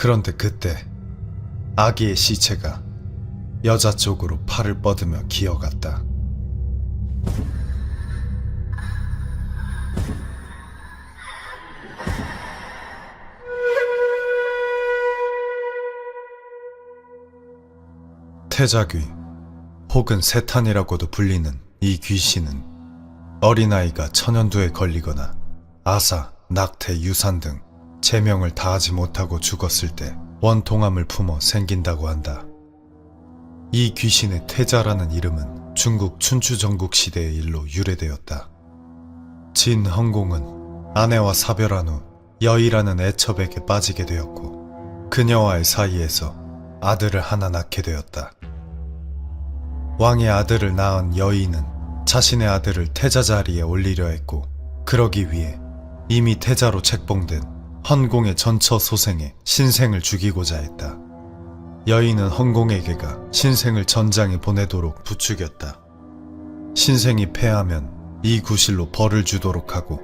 그런데 그때 아기의 시체가 여자 쪽으로 팔을 뻗으며 기어갔다. 태자귀 혹은 세탄이라고도 불리는 이 귀신은 어린아이가 천연두에 걸리거나 아사, 낙태, 유산 등 제명을 다하지 못하고 죽었을 때 원통함을 품어 생긴다고 한다. 이 귀신의 태자라는 이름은 중국 춘추전국 시대의 일로 유래되었다. 진헌공은 아내와 사별한 후 여의라는 애첩에게 빠지게 되었고 그녀와의 사이에서 아들을 하나 낳게 되었다. 왕의 아들을 낳은 여의는 자신의 아들을 태자 자리에 올리려 했고 그러기 위해 이미 태자로 책봉된 헌공의 전처 소생의 신생을 죽이고자 했다. 여의는 헌공에게가 신생을 전장에 보내도록 부추겼다. 신생이 패하면 이 구실로 벌을 주도록 하고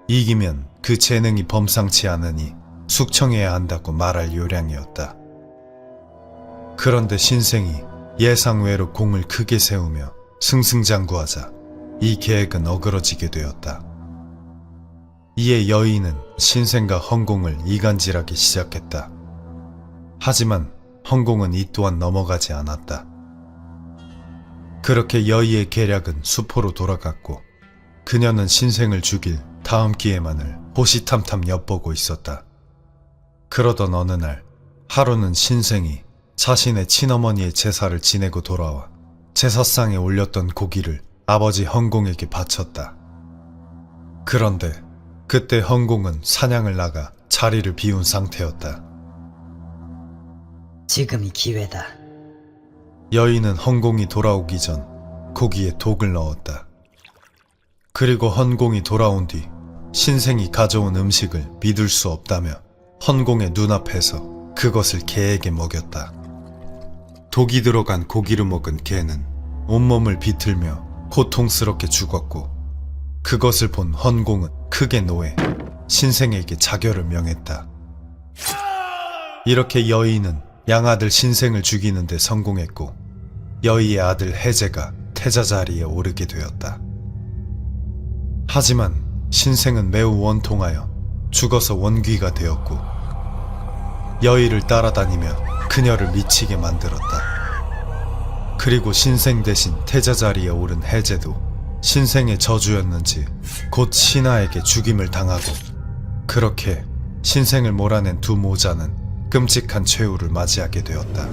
이기면 그 재능이 범상치 않으니 숙청해야 한다고 말할 요량이었다. 그런데 신생이 예상외로 공을 크게 세우며 승승장구하자 이 계획은 어그러지게 되었다. 이에 여의는 신생과 헌공을 이간질하기 시작했다. 하지만 헌공은 이 또한 넘어가지 않았다. 그렇게 여의의 계략은 수포로 돌아갔고 그녀는 신생을 죽일 다음 기회만을 호시탐탐 엿보고 있었다. 그러던 어느 날 하루는 신생이 자신의 친어머니의 제사를 지내고 돌아와 제사상에 올렸던 고기를 아버지 헌공에게 바쳤다. 그런데 그때 헌공은 사냥을 나가 자리를 비운 상태였다. 지금이 기회다. 여인은 헌공이 돌아오기 전 고기에 독을 넣었다. 그리고 헌공이 돌아온 뒤 신생이 가져온 음식을 믿을 수 없다며 헌공의 눈앞에서 그것을 개에게 먹였다. 독이 들어간 고기를 먹은 개는 온몸을 비틀며 고통스럽게 죽었고 그것을 본 헌공은 크게 노해 신생에게 자결을 명했다. 이렇게 여의는 양아들 신생을 죽이는 데 성공했고 여의의 아들 해제가 태자 자리에 오르게 되었다. 하지만 신생은 매우 원통하여 죽어서 원귀가 되었고 여의를 따라다니며 그녀를 미치게 만들었다. 그리고 신생 대신 태자 자리에 오른 해제도 신생의 저주였는지 곧 신하에게 죽임을 당하고 그렇게 신생을 몰아낸 두 모자는 끔찍한 최후를 맞이하게 되었다.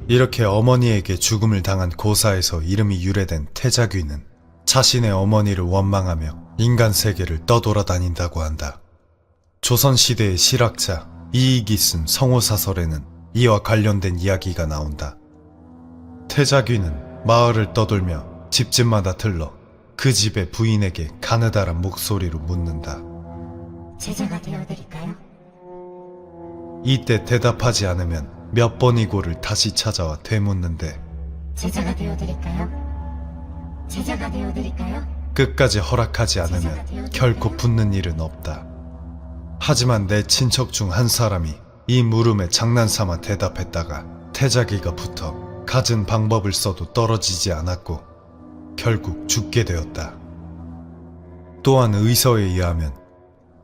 이렇게 어머니에게 죽음을 당한 고사에서 이름이 유래된 태자귀는 자신의 어머니를 원망하며 인간 세계를 떠돌아다닌다고 한다. 조선시대의 실학자 이익이 쓴 성호사설에는 이와 관련된 이야기가 나온다. 태자귀는 마을을 떠돌며 집집마다 들러 그 집의 부인에게 가느다란 목소리로 묻는다. 제자가 되어드릴까요? 이때 대답하지 않으면 몇 번이고를 다시 찾아와 되묻는데 제자가 되어드릴까요? 제자가 되어드릴까요? 끝까지 허락하지 않으면 결코 붙는 일은 없다. 하지만 내 친척 중 한 사람이 이 물음에 장난삼아 대답했다가 태자귀가 붙어 갖은 방법을 써도 떨어지지 않았고 결국 죽게 되었다. 또한 의서에 의하면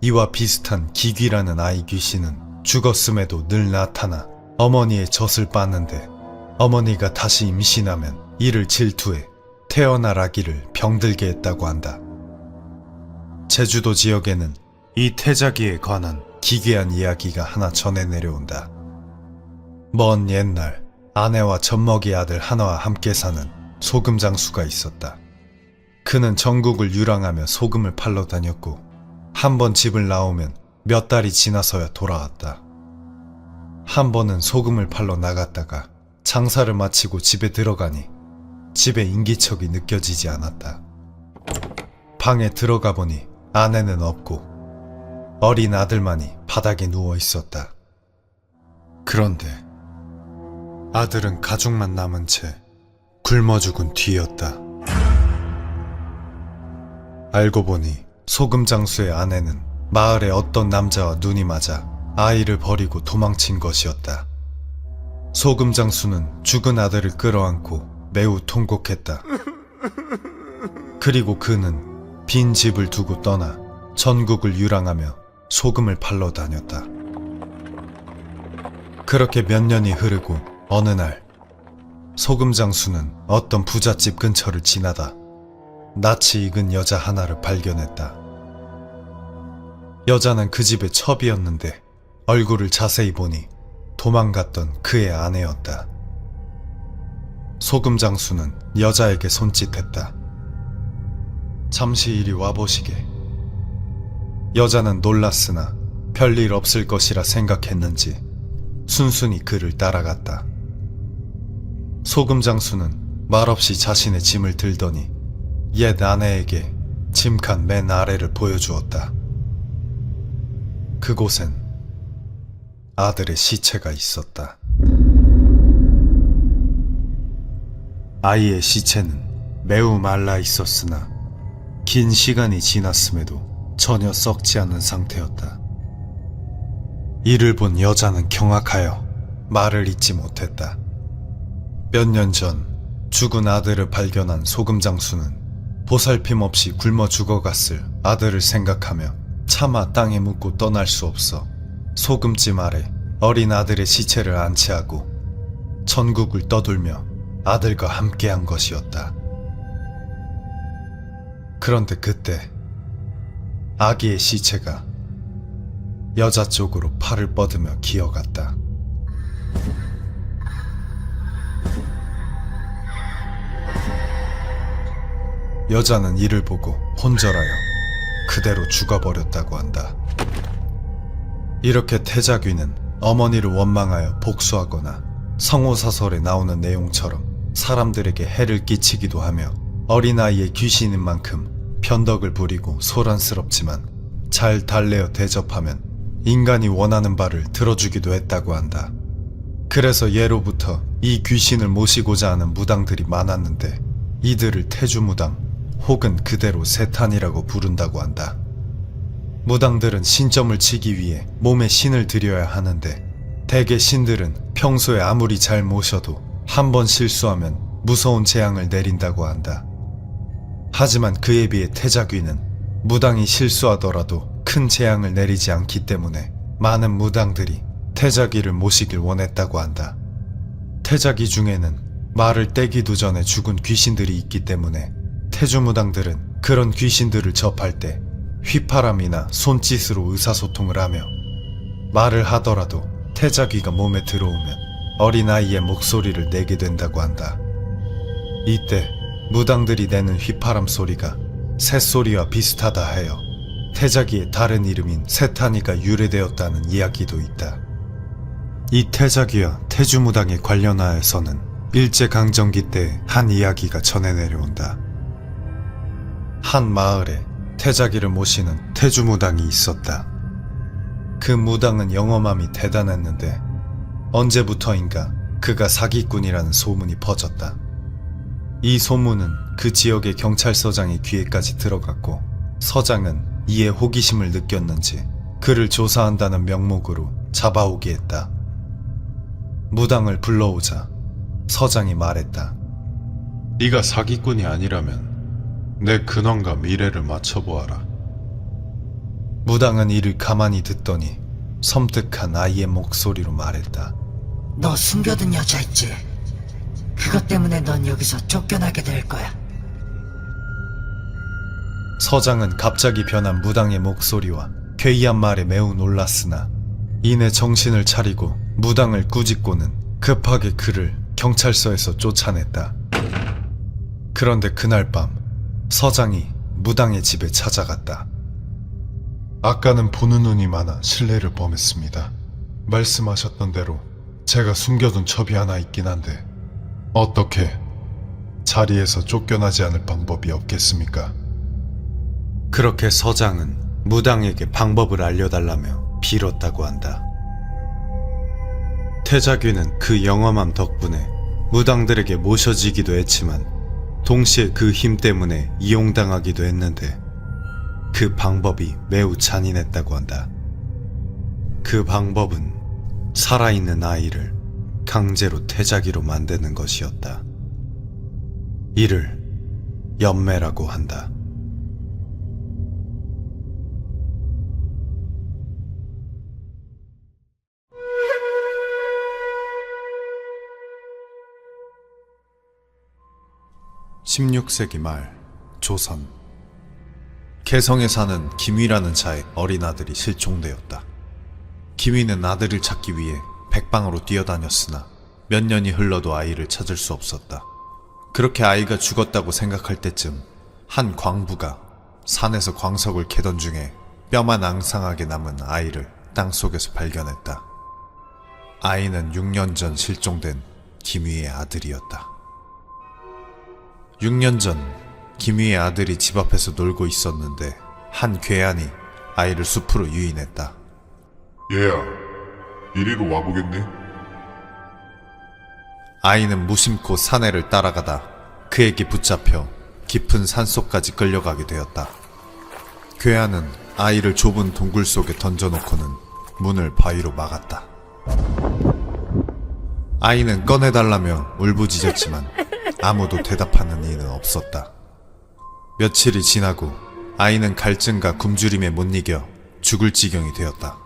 이와 비슷한 기귀라는 아이 귀신은 죽었음에도 늘 나타나 어머니의 젖을 빻는데 어머니가 다시 임신하면 이를 질투해 태어날 아기를 병들게 했다고 한다. 제주도 지역에는 이 태자귀에 관한 기괴한 이야기가 하나 전해 내려온다. 먼 옛날 아내와 젖먹이 아들 하나와 함께 사는 소금 장수가 있었다. 그는 전국을 유랑하며 소금을 팔러 다녔고 한 번 집을 나오면 몇 달이 지나서야 돌아왔다. 한 번은 소금을 팔러 나갔다가 장사를 마치고 집에 들어가니 집에 인기척이 느껴지지 않았다. 방에 들어가 보니 아내는 없고 어린 아들만이 바닥에 누워 있었다. 그런데 아들은 가죽만 남은 채 굶어 죽은 뒤였다. 알고 보니 소금 장수의 아내는 마을의 어떤 남자와 눈이 맞아 아이를 버리고 도망친 것이었다. 소금 장수는 죽은 아들을 끌어안고 매우 통곡했다. 그리고 그는 빈 집을 두고 떠나 전국을 유랑하며 소금을 팔러 다녔다. 그렇게 몇 년이 흐르고 어느 날 소금 장수는 어떤 부잣집 근처를 지나다 낯이 익은 여자 하나를 발견했다. 여자는 그 집의 첩이었는데 얼굴을 자세히 보니 도망갔던 그의 아내였다. 소금 장수는 여자에게 손짓했다. 잠시 이리 와보시게. 여자는 놀랐으나 별일 없을 것이라 생각했는지 순순히 그를 따라갔다. 소금 장수는 말없이 자신의 짐을 들더니 옛 아내에게 짐칸 맨 아래를 보여주었다. 그곳엔 아들의 시체가 있었다. 아이의 시체는 매우 말라 있었으나 긴 시간이 지났음에도 전혀 썩지 않은 상태였다. 이를 본 여자는 경악하여 말을 잇지 못했다. 몇 년 전 죽은 아들을 발견한 소금 장수는 보살핌 없이 굶어 죽어갔을 아들을 생각하며 차마 땅에 묻고 떠날 수 없어 소금찜 아래 어린 아들의 시체를 안치하고 전국을 떠돌며 아들과 함께한 것이었다. 그런데 그때 아기의 시체가 여자 쪽으로 팔을 뻗으며 기어갔다. 여자는 이를 보고 혼절하여 그대로 죽어버렸다고 한다. 이렇게 태자귀는 어머니를 원망하여 복수하거나 성호사설에 나오는 내용처럼 사람들에게 해를 끼치기도 하며 어린아이의 귀신인 만큼 변덕을 부리고 소란스럽지만 잘 달래어 대접하면 인간이 원하는 바를 들어주기도 했다고 한다. 그래서 예로부터 이 귀신을 모시고자 하는 무당들이 많았는데 이들을 태주무당 혹은 그대로 세탄이라고 부른다고 한다. 무당들은 신점을 치기 위해 몸에 신을 들여야 하는데 대개 신들은 평소에 아무리 잘 모셔도 한 번 실수하면 무서운 재앙을 내린다고 한다. 하지만 그에 비해 태자귀는 무당이 실수하더라도 큰 재앙을 내리지 않기 때문에 많은 무당들이 태자귀를 모시길 원했다고 한다. 태자귀 중에는 말을 떼기도 전에 죽은 귀신들이 있기 때문에 태주무당들은 그런 귀신들을 접할 때 휘파람이나 손짓으로 의사소통을 하며 말을 하더라도 태자귀가 몸에 들어오면 어린아이의 목소리를 내게 된다고 한다. 이때 무당들이 내는 휘파람 소리가 새소리와 비슷하다 하여 태자귀의 다른 이름인 세탄이가 유래되었다는 이야기도 있다. 이 태자귀와 태주무당에 관련하여서는 일제강점기 때 한 이야기가 전해 내려온다. 한 마을에 태자귀를 모시는 태주무당이 있었다. 그 무당은 영험함이 대단했는데 언제부터인가 그가 사기꾼이라는 소문이 퍼졌다. 이 소문은 그 지역의 경찰서장의 귀에까지 들어갔고 서장은 이에 호기심을 느꼈는지 그를 조사한다는 명목으로 잡아오게 했다. 무당을 불러오자 서장이 말했다. 네가 사기꾼이 아니라면 내 근원과 미래를 맞춰보아라. 무당은 이를 가만히 듣더니 섬뜩한 아이의 목소리로 말했다. 너 숨겨둔 여자 있지? 그것 때문에 넌 여기서 쫓겨나게 될 거야. 서장은 갑자기 변한 무당의 목소리와 괴이한 말에 매우 놀랐으나 이내 정신을 차리고 무당을 꾸짖고는 급하게 그를 경찰서에서 쫓아냈다. 그런데 그날 밤 서장이 무당의 집에 찾아갔다. 아까는 보는 눈이 많아 실례를 범했습니다. 말씀하셨던 대로 제가 숨겨둔 첩이 하나 있긴 한데 어떻게 자리에서 쫓겨나지 않을 방법이 없겠습니까? 그렇게 서장은 무당에게 방법을 알려달라며 빌었다고 한다. 태자귀는 그 영험함 덕분에 무당들에게 모셔지기도 했지만 동시에 그 힘 때문에 이용당하기도 했는데 그 방법이 매우 잔인했다고 한다. 그 방법은 살아있는 아이를 강제로 태자기로 만드는 것이었다. 이를 연매라고 한다. (16세기) 말 조선 개성에 사는 김위라는 자의 어린 아들이 실종되었다. 김위는 아들을 찾기 위해 백방으로 뛰어다녔으나 몇 년이 흘러도 아이를 찾을 수 없었다. 그렇게 아이가 죽었다고 생각할 때쯤 한 광부가 산에서 광석을 캐던 중에 뼈만 앙상하게 남은 아이를 땅속에서 발견했다. 아이는 6년 전 실종된 김위의 아들이었다. 6년 전 김위의 아들이 집 앞에서 놀고 있었는데 한 괴한이 아이를 숲으로 유인했다. 얘야, 이리로 와보겠니? 아이는 무심코 사내를 따라가다 그에게 붙잡혀 깊은 산속까지 끌려가게 되었다. 괴한은 아이를 좁은 동굴 속에 던져놓고는 문을 바위로 막았다. 아이는 꺼내달라며 울부짖었지만 아무도 대답하는 이는 없었다. 며칠이 지나고 아이는 갈증과 굶주림에 못 이겨 죽을 지경이 되었다.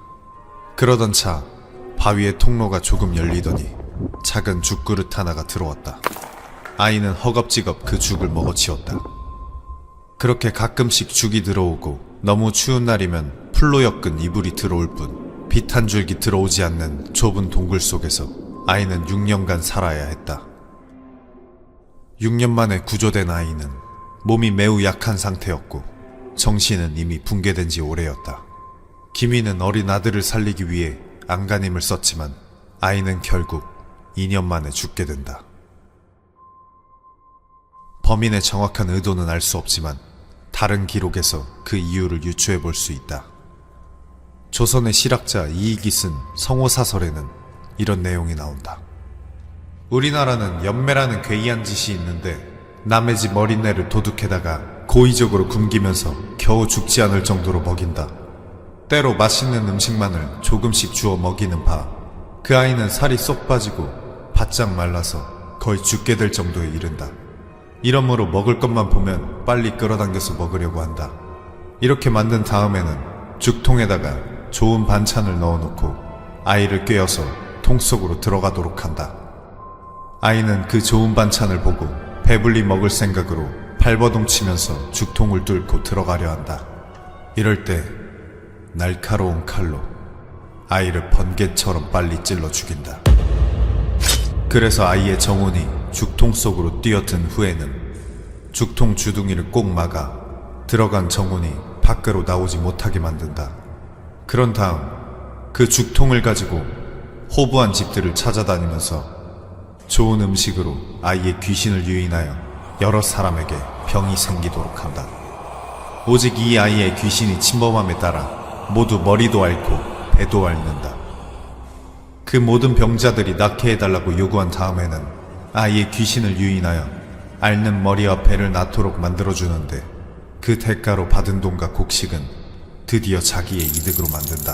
그러던 차 바위의 통로가 조금 열리더니 작은 죽그릇 하나가 들어왔다. 아이는 허겁지겁 그 죽을 먹어치웠다. 그렇게 가끔씩 죽이 들어오고 너무 추운 날이면 풀로 엮은 이불이 들어올 뿐 빛 한 줄기 들어오지 않는 좁은 동굴 속에서 아이는 6년간 살아야 했다. 6년 만에 구조된 아이는 몸이 매우 약한 상태였고 정신은 이미 붕괴된 지 오래였다. 김위는 어린 아들을 살리기 위해 안간힘을 썼지만 아이는 결국 2년 만에 죽게 된다. 범인의 정확한 의도는 알 수 없지만 다른 기록에서 그 이유를 유추해 볼 수 있다. 조선의 실학자 이익이 쓴 성호사설에는 이런 내용이 나온다. 우리나라는 연매라는 괴이한 짓이 있는데 남의 집 어린애를 도둑해다가 고의적으로 굶기면서 겨우 죽지 않을 정도로 먹인다. 때로 맛있는 음식만을 조금씩 주어 먹이는 바 그 아이는 살이 쏙 빠지고 바짝 말라서 거의 죽게 될 정도에 이른다. 이러므로 먹을 것만 보면 빨리 끌어당겨서 먹으려고 한다. 이렇게 만든 다음에는 죽통에다가 좋은 반찬을 넣어놓고 아이를 꿰어서 통 속으로 들어가도록 한다. 아이는 그 좋은 반찬을 보고 배불리 먹을 생각으로 발버둥 치면서 죽통을 뚫고 들어가려 한다. 이럴 때 날카로운 칼로 아이를 번개처럼 빨리 찔러 죽인다. 그래서 아이의 정혼이 죽통 속으로 뛰어든 후에는 죽통 주둥이를 꼭 막아 들어간 정혼이 밖으로 나오지 못하게 만든다. 그런 다음 그 죽통을 가지고 호부한 집들을 찾아다니면서 좋은 음식으로 아이의 귀신을 유인하여 여러 사람에게 병이 생기도록 한다. 오직 이 아이의 귀신이 침범함에 따라 모두 머리도 앓고 배도 앓는다. 그 모든 병자들이 낫게 해달라고 요구한 다음에는 아이의 귀신을 유인하여 앓는 머리와 배를 낫도록 만들어주는데 그 대가로 받은 돈과 곡식은 드디어 자기의 이득으로 만든다.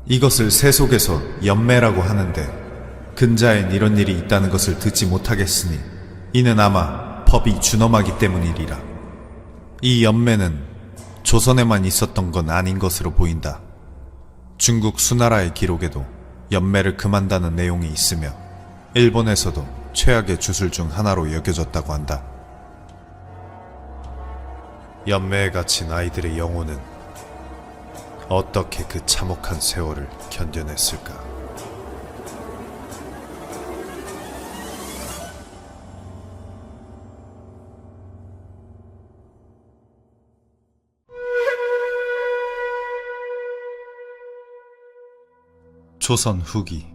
이것을 세속에서 연매라고 하는데 근자엔 이런 일이 있다는 것을 듣지 못하겠으니 이는 아마 법이 준엄하기 때문이리라. 이 연매는 조선에만 있었던 건 아닌 것으로 보인다. 중국 수나라의 기록에도 연매를 금한다는 내용이 있으며 일본에서도 최악의 주술 중 하나로 여겨졌다고 한다. 연매에 갇힌 아이들의 영혼은 어떻게 그 참혹한 세월을 견뎌냈을까? 조선 후기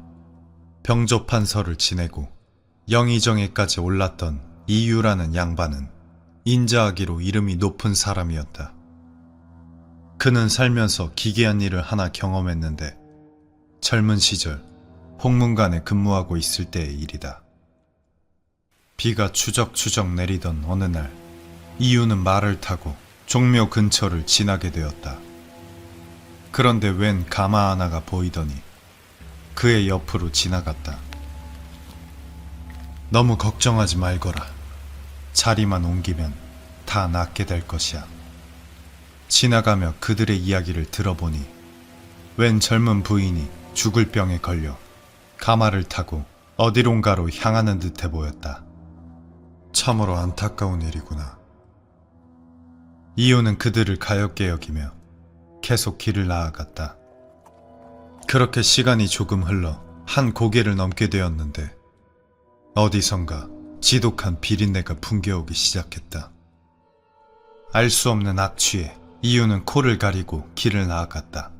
병조판서를 지내고 영의정에까지 올랐던 이유라는 양반은 인자하기로 이름이 높은 사람이었다. 그는 살면서 기괴한 일을 하나 경험했는데 젊은 시절 홍문관에 근무하고 있을 때의 일이다. 비가 추적추적 내리던 어느 날 이유는 말을 타고 종묘 근처를 지나게 되었다. 그런데 웬 가마 하나가 보이더니 그의 옆으로 지나갔다. 너무 걱정하지 말거라. 자리만 옮기면 다 낫게 될 것이야. 지나가며 그들의 이야기를 들어보니 웬 젊은 부인이 죽을 병에 걸려 가마를 타고 어디론가로 향하는 듯해 보였다. 참으로 안타까운 일이구나. 이유는 그들을 가엾게 여기며 계속 길을 나아갔다. 그렇게 시간이 조금 흘러 한 고개를 넘게 되었는데 어디선가 지독한 비린내가 풍겨오기 시작했다. 알 수 없는 악취에 이유는 코를 가리고 길을 나아갔다.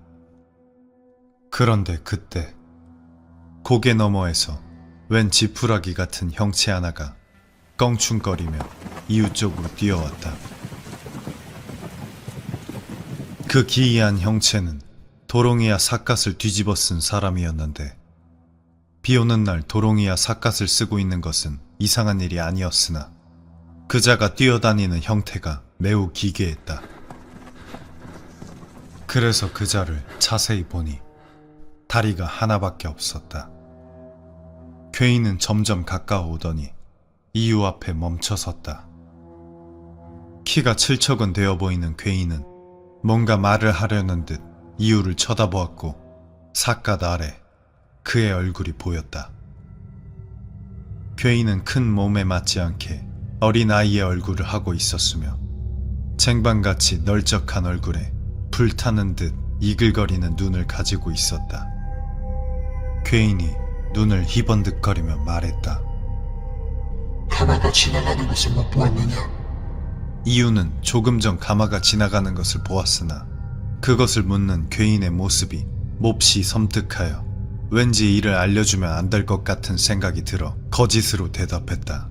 그런데 그때 고개 너머에서 웬 지푸라기 같은 형체 하나가 껑충거리며 이유 쪽으로 뛰어왔다. 그 기이한 형체는 도롱이야 삿갓을 뒤집어 쓴 사람이었는데 비오는 날 도롱이야 삿갓을 쓰고 있는 것은 이상한 일이 아니었으나 그자가 뛰어다니는 형태가 매우 기괴했다. 그래서 그자를 자세히 보니 다리가 하나밖에 없었다. 괴인은 점점 가까워오더니 이유 앞에 멈춰섰다. 키가 7척은 되어 보이는 괴인은 뭔가 말을 하려는 듯 이유를 쳐다보았고 삿갓 아래 그의 얼굴이 보였다. 괴인은 큰 몸에 맞지 않게 어린아이의 얼굴을 하고 있었으며 쟁반같이 널쩍한 얼굴에 불타는 듯 이글거리는 눈을 가지고 있었다. 괴인이 눈을 희번득거리며 말했다. 가마가 지나가는 것을 못 보았느냐? 이유는 조금 전 가마가 지나가는 것을 보았으나 그것을 묻는 괴인의 모습이 몹시 섬뜩하여 왠지 이를 알려주면 안 될 것 같은 생각이 들어 거짓으로 대답했다.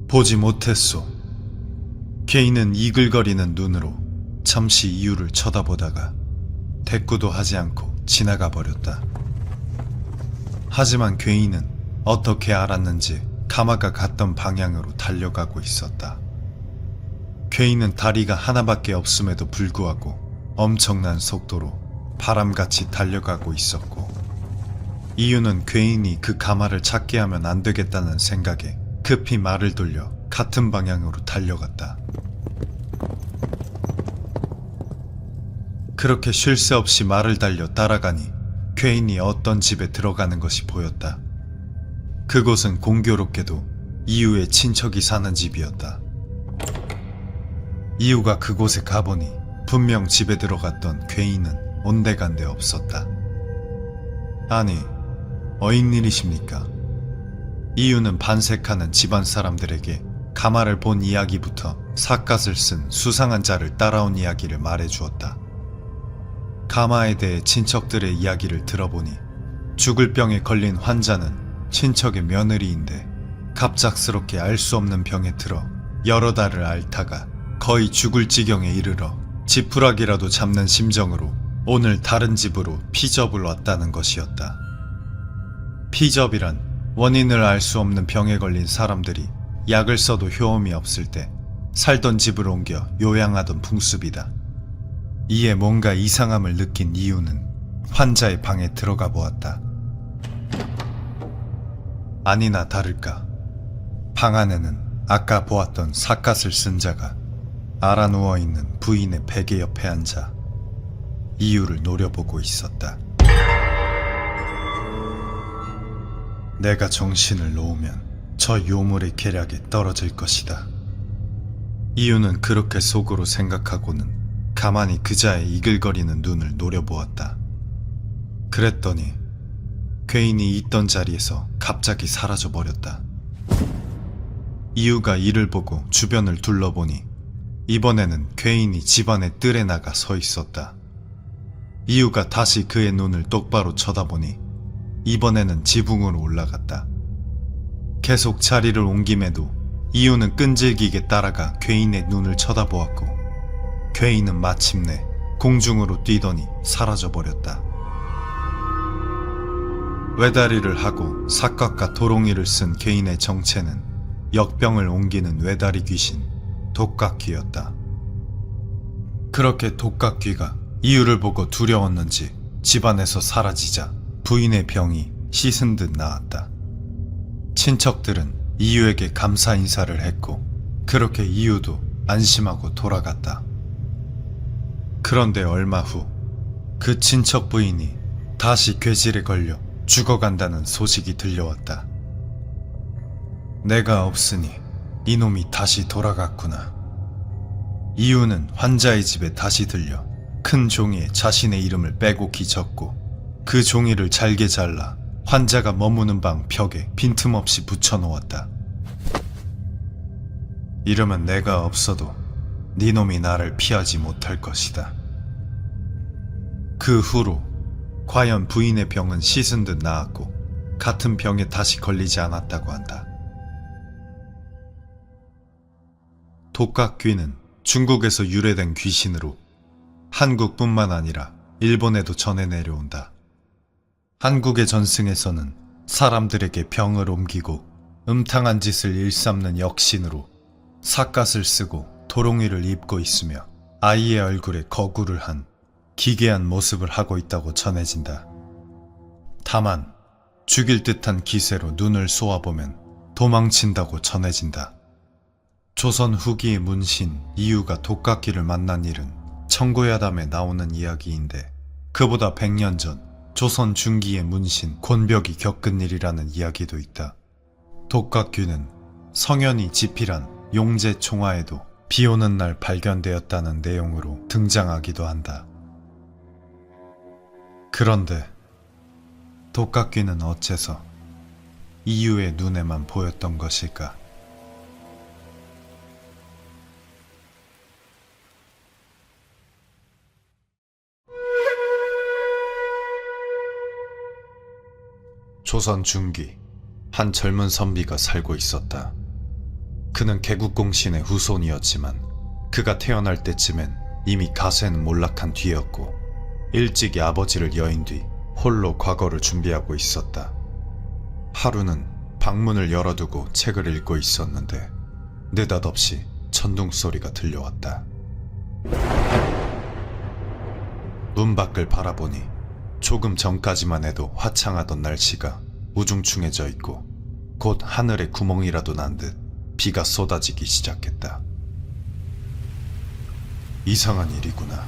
보지 못했소. 괴인은 이글거리는 눈으로 잠시 이유를 쳐다보다가 대꾸도 하지 않고 지나가 버렸다. 하지만 괴인은 어떻게 알았는지 가마가 갔던 방향으로 달려가고 있었다. 괴인은 다리가 하나밖에 없음에도 불구하고 엄청난 속도로 바람같이 달려가고 있었고 이유는 괴인이 그 가마를 찾게 하면 안 되겠다는 생각에 급히 말을 돌려 같은 방향으로 달려갔다. 그렇게 쉴 새 없이 말을 달려 따라가니 괴인이 어떤 집에 들어가는 것이 보였다. 그곳은 공교롭게도 이유의 친척이 사는 집이었다. 이유가 그곳에 가보니 분명 집에 들어갔던 괴인은 온데간데 없었다. 아니, 어인일이십니까? 이유는 반색하는 집안 사람들에게 가마를 본 이야기부터 삿갓을 쓴 수상한 자를 따라온 이야기를 말해주었다. 가마에 대해 친척들의 이야기를 들어보니 죽을 병에 걸린 환자는 친척의 며느리인데 갑작스럽게 알 수 없는 병에 들어 여러 달을 앓다가 거의 죽을 지경에 이르러 지푸라기라도 잡는 심정으로 오늘 다른 집으로 피접을 왔다는 것이었다. 피접이란 원인을 알 수 없는 병에 걸린 사람들이 약을 써도 효험이 없을 때 살던 집을 옮겨 요양하던 풍습이다. 이에 뭔가 이상함을 느낀 이유는 환자의 방에 들어가 보았다. 아니나 다를까 방 안에는 아까 보았던 삿갓을 쓴 자가 알아 누워있는 부인의 베개 옆에 앉아 이유를 노려보고 있었다. 내가 정신을 놓으면 저 요물의 계략에 떨어질 것이다. 이유는 그렇게 속으로 생각하고는 가만히 그자의 이글거리는 눈을 노려보았다. 그랬더니 괴인이 있던 자리에서 갑자기 사라져버렸다. 이유가 이를 보고 주변을 둘러보니 이번에는 괴인이 집안의 뜰에 나가 서 있었다. 이유가 다시 그의 눈을 똑바로 쳐다보니 이번에는 지붕으로 올라갔다. 계속 자리를 옮김에도 이유는 끈질기게 따라가 괴인의 눈을 쳐다보았고 괴인은 마침내 공중으로 뛰더니 사라져버렸다. 외다리를 하고 삿갓과 도롱이를 쓴 괴인의 정체는 역병을 옮기는 외다리 귀신 독각귀였다. 그렇게 독각귀가 이유를 보고 두려웠는지 집안에서 사라지자 부인의 병이 씻은 듯 나았다. 친척들은 이유에게 감사 인사를 했고 그렇게 이유도 안심하고 돌아갔다. 그런데 얼마 후 그 친척 부인이 다시 괴질에 걸려 죽어간다는 소식이 들려왔다. 내가 없으니 이놈이 다시 돌아갔구나. 이유는 환자의 집에 다시 들려 큰 종이에 자신의 이름을 빼곡히 적고 그 종이를 잘게 잘라 환자가 머무는 방 벽에 빈틈없이 붙여놓았다. 이러면 내가 없어도 네 놈이 나를 피하지 못할 것이다. 그 후로 과연 부인의 병은 씻은 듯 나았고 같은 병에 다시 걸리지 않았다고 한다. 독각귀는 중국에서 유래된 귀신으로 한국뿐만 아니라 일본에도 전해 내려온다. 한국의 전승에서는 사람들에게 병을 옮기고 음탕한 짓을 일삼는 역신으로 삿갓을 쓰고 도롱이를 입고 있으며 아이의 얼굴에 거구를 한 기괴한 모습을 하고 있다고 전해진다. 다만 죽일 듯한 기세로 눈을 쏘아보면 도망친다고 전해진다. 조선 후기의 문신 이유가 독각귀를 만난 일은 청고야담에 나오는 이야기인데 그보다 100년 전 조선 중기의 문신 곤벽이 겪은 일이라는 이야기도 있다. 독각귀는 성현이 집필한 용제 총화에도 비 오는 날 발견되었다는 내용으로 등장하기도 한다. 그런데 독각귀는 어째서 이유의 눈에만 보였던 것일까? 조선 중기 한 젊은 선비가 살고 있었다. 그는 개국공신의 후손이었지만 그가 태어날 때쯤엔 이미 가세는 몰락한 뒤였고 일찍이 아버지를 여인 뒤 홀로 과거를 준비하고 있었다. 하루는 방문을 열어두고 책을 읽고 있었는데 느닷없이 천둥 소리가 들려왔다. 문 밖을 바라보니 조금 전까지만 해도 화창하던 날씨가 우중충해져 있고 곧 하늘에 구멍이라도 난 듯 비가 쏟아지기 시작했다. 이상한 일이구나.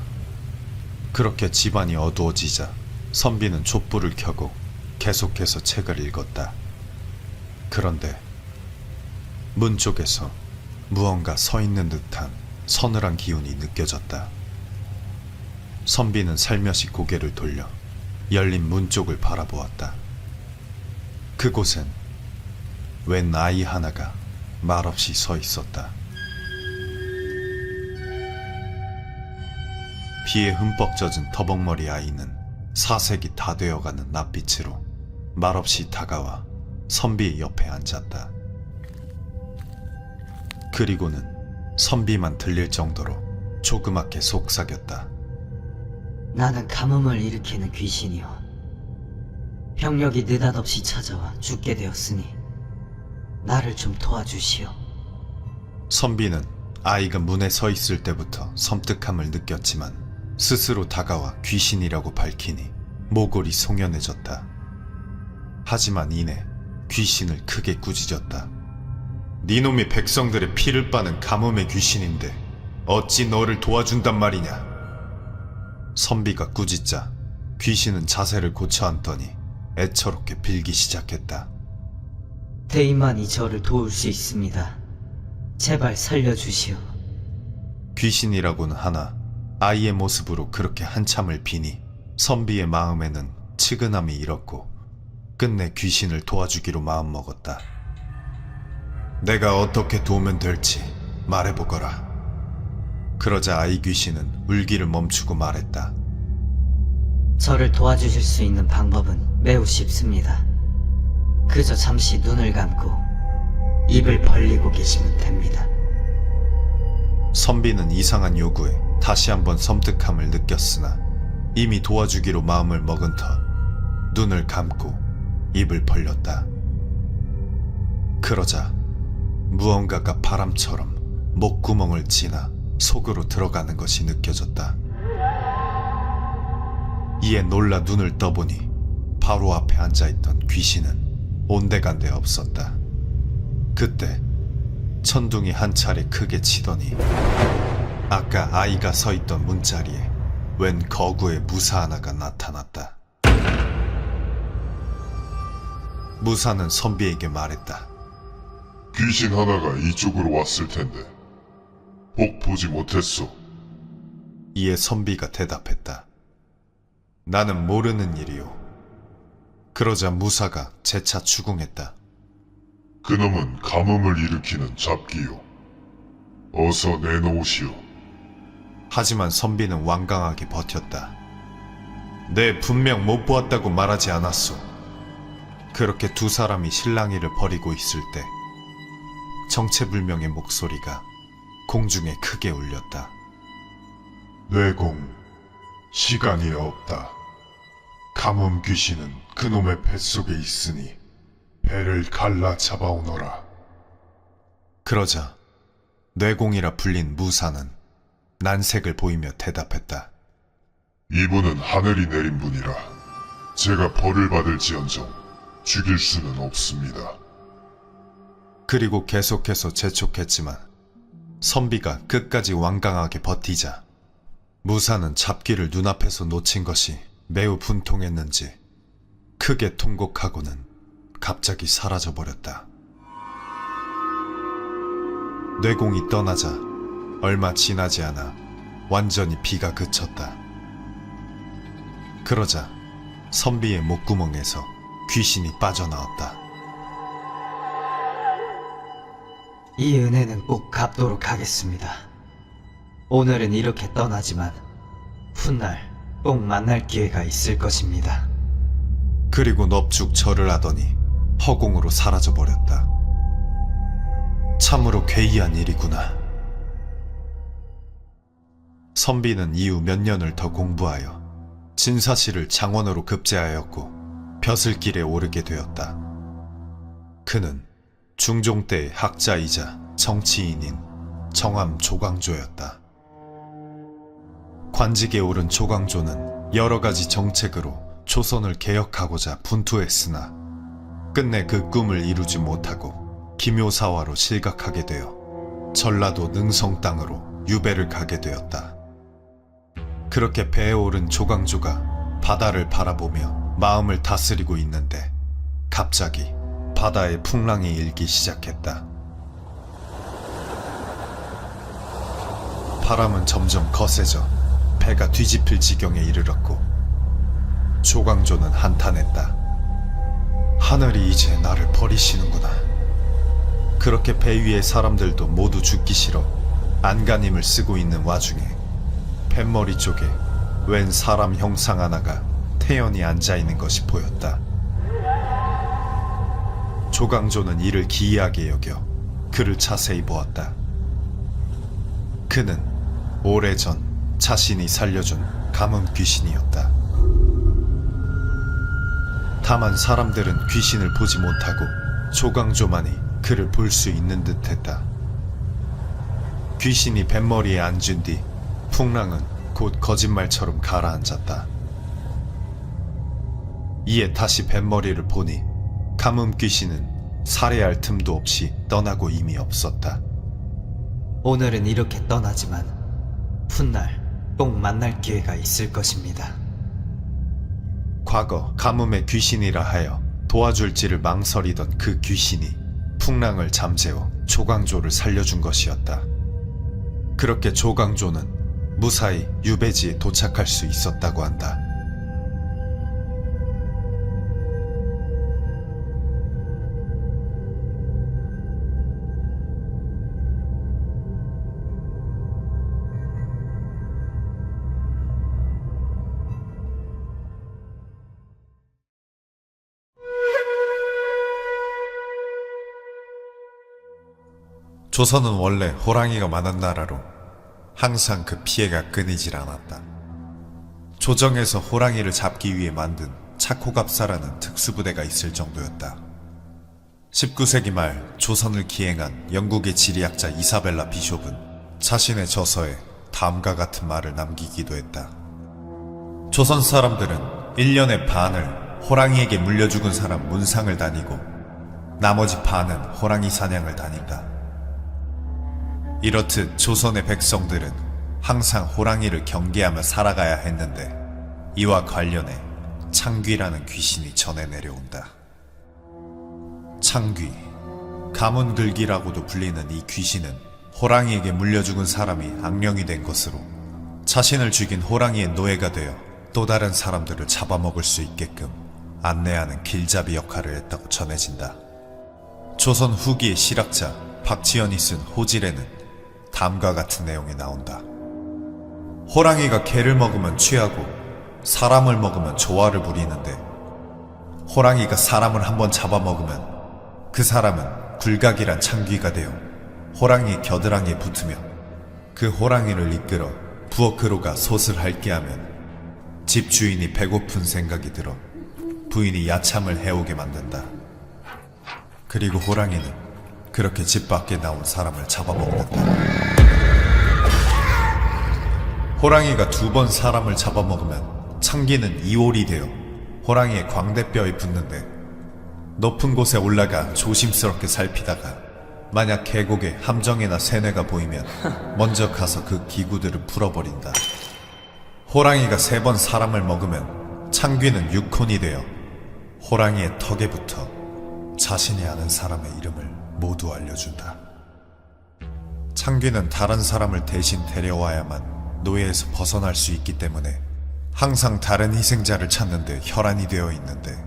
그렇게 집안이 어두워지자 선비는 촛불을 켜고 계속해서 책을 읽었다. 그런데 문 쪽에서 무언가 서 있는 듯한 서늘한 기운이 느껴졌다. 선비는 살며시 고개를 돌려 열린 문 쪽을 바라보았다. 그곳엔 웬 아이 하나가 말없이 서 있었다. 비에 흠뻑 젖은 터벅머리 아이는 사색이 다 되어가는 낯빛으로 말없이 다가와 선비의 옆에 앉았다. 그리고는 선비만 들릴 정도로 조그맣게 속삭였다. 나는 가뭄을 일으키는 귀신이요. 병력이 느닷없이 찾아와 죽게 되었으니 나를 좀 도와주시오. 선비는 아이가 문에 서 있을 때부터 섬뜩함을 느꼈지만 스스로 다가와 귀신이라고 밝히니 모골이 송연해졌다. 하지만 이내 귀신을 크게 꾸짖었다. 네 놈이 백성들의 피를 빠는 가뭄의 귀신인데 어찌 너를 도와준단 말이냐. 선비가 꾸짖자 귀신은 자세를 고쳐 앉더니 애처롭게 빌기 시작했다. 대인만이 저를 도울 수 있습니다. 제발 살려주시오. 귀신이라고는 하나 아이의 모습으로 그렇게 한참을 비니 선비의 마음에는 측은함이 일었고 끝내 귀신을 도와주기로 마음먹었다. 내가 어떻게 도우면 될지 말해보거라. 그러자 아이 귀신은 울기를 멈추고 말했다. 저를 도와주실 수 있는 방법은 매우 쉽습니다. 그저 잠시 눈을 감고 입을 벌리고 계시면 됩니다. 선비는 이상한 요구에 다시 한번 섬뜩함을 느꼈으나 이미 도와주기로 마음을 먹은 터 눈을 감고 입을 벌렸다. 그러자 무언가가 바람처럼 목구멍을 지나 속으로 들어가는 것이 느껴졌다. 이에 놀라 눈을 떠보니 바로 앞에 앉아있던 귀신은 온데간데 없었다. 그때 천둥이 한 차례 크게 치더니 아까 아이가 서 있던 문자리에 웬 거구의 무사 하나가 나타났다. 무사는 선비에게 말했다. 귀신 하나가 이쪽으로 왔을 텐데 혹 보지 못했소. 이에 선비가 대답했다. 나는 모르는 일이오. 그러자 무사가 재차 추궁했다. 그놈은 가뭄을 일으키는 잡기요. 어서 내놓으시오. 하지만 선비는 완강하게 버텼다. 내 분명 못 보았다고 말하지 않았소. 그렇게 두 사람이 실랑이를 벌이고 있을 때 정체불명의 목소리가 공중에 크게 울렸다. 뇌공, 시간이 없다. 가뭄 귀신은 그놈의 뱃속에 있으니 배를 갈라 잡아오너라. 그러자 뇌공이라 불린 무사는 난색을 보이며 대답했다. 이분은 하늘이 내린 분이라 제가 벌을 받을지언정 죽일 수는 없습니다. 그리고 계속해서 재촉했지만 선비가 끝까지 완강하게 버티자 무사는 잡기를 눈앞에서 놓친 것이 매우 분통했는지 크게 통곡하고는 갑자기 사라져버렸다. 뇌공이 떠나자 얼마 지나지 않아 완전히 비가 그쳤다. 그러자 선비의 목구멍에서 귀신이 빠져나왔다. 이 은혜는 꼭 갚도록 하겠습니다. 오늘은 이렇게 떠나지만 훗날 꼭 만날 기회가 있을 것입니다. 그리고 넙죽 절을 하더니 허공으로 사라져버렸다. 참으로 괴이한 일이구나. 선비는 이후 몇 년을 더 공부하여 진사시를 장원으로 급제하였고 벼슬길에 오르게 되었다. 그는 중종 때의 학자이자 정치인인 정암 조광조였다. 관직에 오른 조광조는 여러 가지 정책으로 조선을 개혁하고자 분투했으나 끝내 그 꿈을 이루지 못하고 기묘사화로 실각하게 되어 전라도 능성 땅으로 유배를 가게 되었다. 그렇게 배에 오른 조광조가 바다를 바라보며 마음을 다스리고 있는데 갑자기 바다에 풍랑이 일기 시작했다. 바람은 점점 거세져 배가 뒤집힐 지경에 이르렀고 조광조는 한탄했다. 하늘이 이제 나를 버리시는구나. 그렇게 배 위의 사람들도 모두 죽기 싫어 안간힘을 쓰고 있는 와중에 뱃머리 쪽에 웬 사람 형상 하나가 태연히 앉아있는 것이 보였다. 조광조는 이를 기이하게 여겨 그를 자세히 보았다. 그는 오래전 자신이 살려준 가뭄 귀신이었다. 다만 사람들은 귀신을 보지 못하고 조광조만이 그를 볼 수 있는 듯 했다. 귀신이 뱃머리에 앉은 뒤 풍랑은 곧 거짓말처럼 가라앉았다. 이에 다시 뱃머리를 보니 가뭄 귀신은 살해할 틈도 없이 떠나고 이미 없었다. 오늘은 이렇게 떠나지만 훗날 꼭 만날 기회가 있을 것입니다. 과거 가뭄의 귀신이라 하여 도와줄지를 망설이던 그 귀신이 풍랑을 잠재워 조광조를 살려준 것이었다. 그렇게 조광조는 무사히 유배지에 도착할 수 있었다고 한다. 조선은 원래 호랑이가 많은 나라로 항상 그 피해가 끊이질 않았다. 조정에서 호랑이를 잡기 위해 만든 차코갑사라는 특수부대가 있을 정도였다. 19세기 말 조선을 기행한 영국의 지리학자 이사벨라 비숍은 자신의 저서에 다음과 같은 말을 남기기도 했다. 조선 사람들은 1년의 반을 호랑이에게 물려 죽은 사람 문상을 다니고 나머지 반은 호랑이 사냥을 다닌다. 이렇듯 조선의 백성들은 항상 호랑이를 경계하며 살아가야 했는데 이와 관련해 창귀라는 귀신이 전해 내려온다. 창귀, 가문글기라고도 불리는 이 귀신은 호랑이에게 물려 죽은 사람이 악령이 된 것으로 자신을 죽인 호랑이의 노예가 되어 또 다른 사람들을 잡아먹을 수 있게끔 안내하는 길잡이 역할을 했다고 전해진다. 조선 후기의 실학자 박지연이 쓴 호질에는 다음과 같은 내용이 나온다. 호랑이가 개를 먹으면 취하고 사람을 먹으면 조화를 부리는데 호랑이가 사람을 한번 잡아먹으면 그 사람은 굴각이란 창귀가 되어 호랑이의 겨드랑이에 붙으며 그 호랑이를 이끌어 부엌으로 가 솥을 핥게 하면 집 주인이 배고픈 생각이 들어 부인이 야참을 해오게 만든다. 그리고 호랑이는 그렇게 집 밖에 나온 사람을 잡아먹는다. 호랑이가 2번 사람을 잡아먹으면 창귀는 이올이 되어 호랑이의 광대뼈에 붙는데 높은 곳에 올라가 조심스럽게 살피다가 만약 계곡에 함정이나 새뇌가 보이면 먼저 가서 그 기구들을 풀어버린다. 호랑이가 3번 사람을 먹으면 창귀는 육혼이 되어 호랑이의 턱에 붙어 자신이 아는 사람의 이름을 모두 알려준다. 창귀는 다른 사람을 대신 데려와야만 노예에서 벗어날 수 있기 때문에 항상 다른 희생자를 찾는 데 혈안이 되어 있는데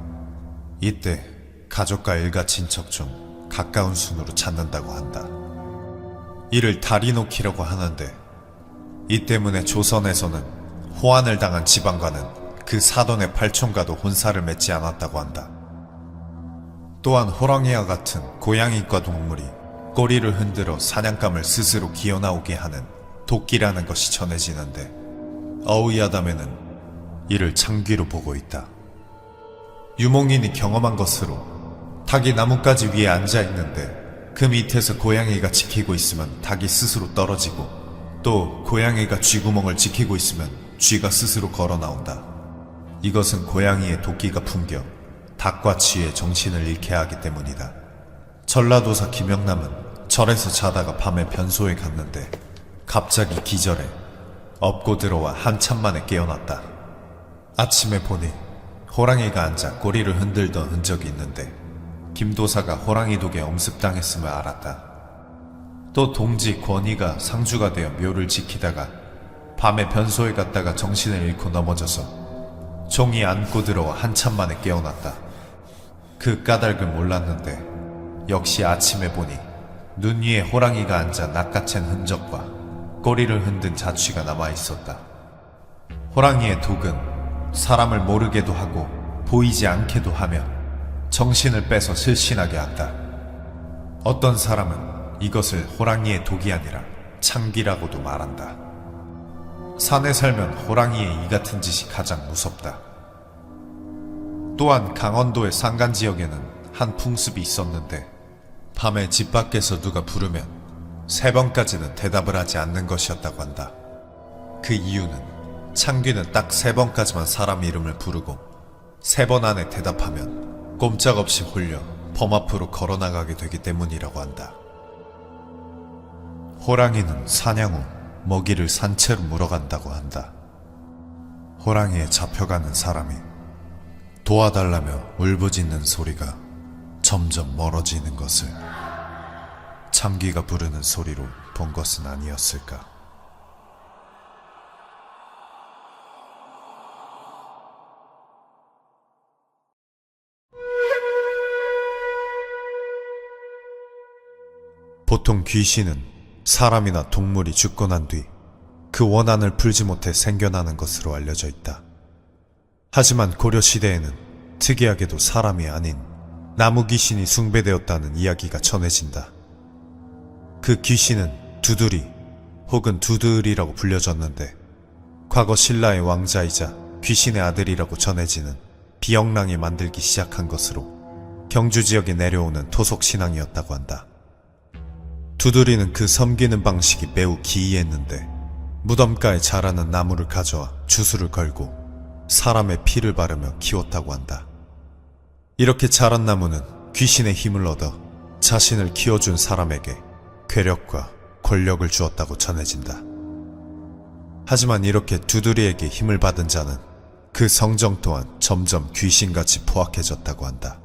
이때 가족과 일가 친척 중 가까운 순으로 찾는다고 한다. 이를 다리놓기라고 하는데 이 때문에 조선에서는 호환을 당한 지방과는 그 사돈의 팔촌과도 혼사를 맺지 않았다고 한다. 또한 호랑이와 같은 고양이과 동물이 꼬리를 흔들어 사냥감을 스스로 기어나오게 하는 도끼라는 것이 전해지는데 어우야담에는 이를 창귀로 보고 있다. 유목인이 경험한 것으로 닭이 나뭇가지 위에 앉아있는데 그 밑에서 고양이가 지키고 있으면 닭이 스스로 떨어지고 또 고양이가 쥐구멍을 지키고 있으면 쥐가 스스로 걸어 나온다. 이것은 고양이의 도끼가 풍겨 닭과 쥐의 정신을 잃게 하기 때문이다. 전라도사 김영남은 절에서 자다가 밤에 변소에 갔는데 갑자기 기절해 업고 들어와 한참 만에 깨어났다. 아침에 보니 호랑이가 앉아 꼬리를 흔들던 흔적이 있는데 김도사가 호랑이 독에 엄습당했음을 알았다. 또 동지 권희가 상주가 되어 묘를 지키다가 밤에 변소에 갔다가 정신을 잃고 넘어져서 종이 안고 들어와 한참 만에 깨어났다. 그 까닭을 몰랐는데 역시 아침에 보니 눈 위에 호랑이가 앉아 낚아챈 흔적과 꼬리를 흔든 자취가 남아있었다. 호랑이의 독은 사람을 모르게도 하고 보이지 않게도 하며 정신을 빼서 실신하게 한다. 어떤 사람은 이것을 호랑이의 독이 아니라 창귀라고도 말한다. 산에 살면 호랑이의 이 같은 짓이 가장 무섭다. 또한 강원도의 산간 지역에는 한 풍습이 있었는데 밤에 집 밖에서 누가 부르면 3번까지는 대답을 하지 않는 것이었다고 한다. 그 이유는 창귀는 딱 3번까지만 사람 이름을 부르고 3번 안에 대답하면 꼼짝없이 홀려 범 앞으로 걸어나가게 되기 때문이라고 한다. 호랑이는 사냥 후 먹이를 산채로 물어간다고 한다. 호랑이에 잡혀가는 사람이 도와달라며 울부짖는 소리가 점점 멀어지는 것을 창귀가 부르는 소리로 본 것은 아니었을까. 보통 귀신은 사람이나 동물이 죽고 난 뒤 그 원한을 풀지 못해 생겨나는 것으로 알려져 있다. 하지만 고려시대에는 특이하게도 사람이 아닌 나무 귀신이 숭배되었다는 이야기가 전해진다. 그 귀신은 두두리 혹은 두드을이라고 불려졌는데 과거 신라의 왕자이자 귀신의 아들이라고 전해지는 비영랑이 만들기 시작한 것으로 경주 지역에 내려오는 토속 신앙이었다고 한다. 두드리는 그 섬기는 방식이 매우 기이했는데 무덤가에 자라는 나무를 가져와 주술을 걸고 사람의 피를 바르며 키웠다고 한다. 이렇게 자란 나무는 귀신의 힘을 얻어 자신을 키워준 사람에게 괴력과 권력을 주었다고 전해진다. 하지만 이렇게 두드리에게 힘을 받은 자는 그 성정 또한 점점 귀신같이 포악해졌다고 한다.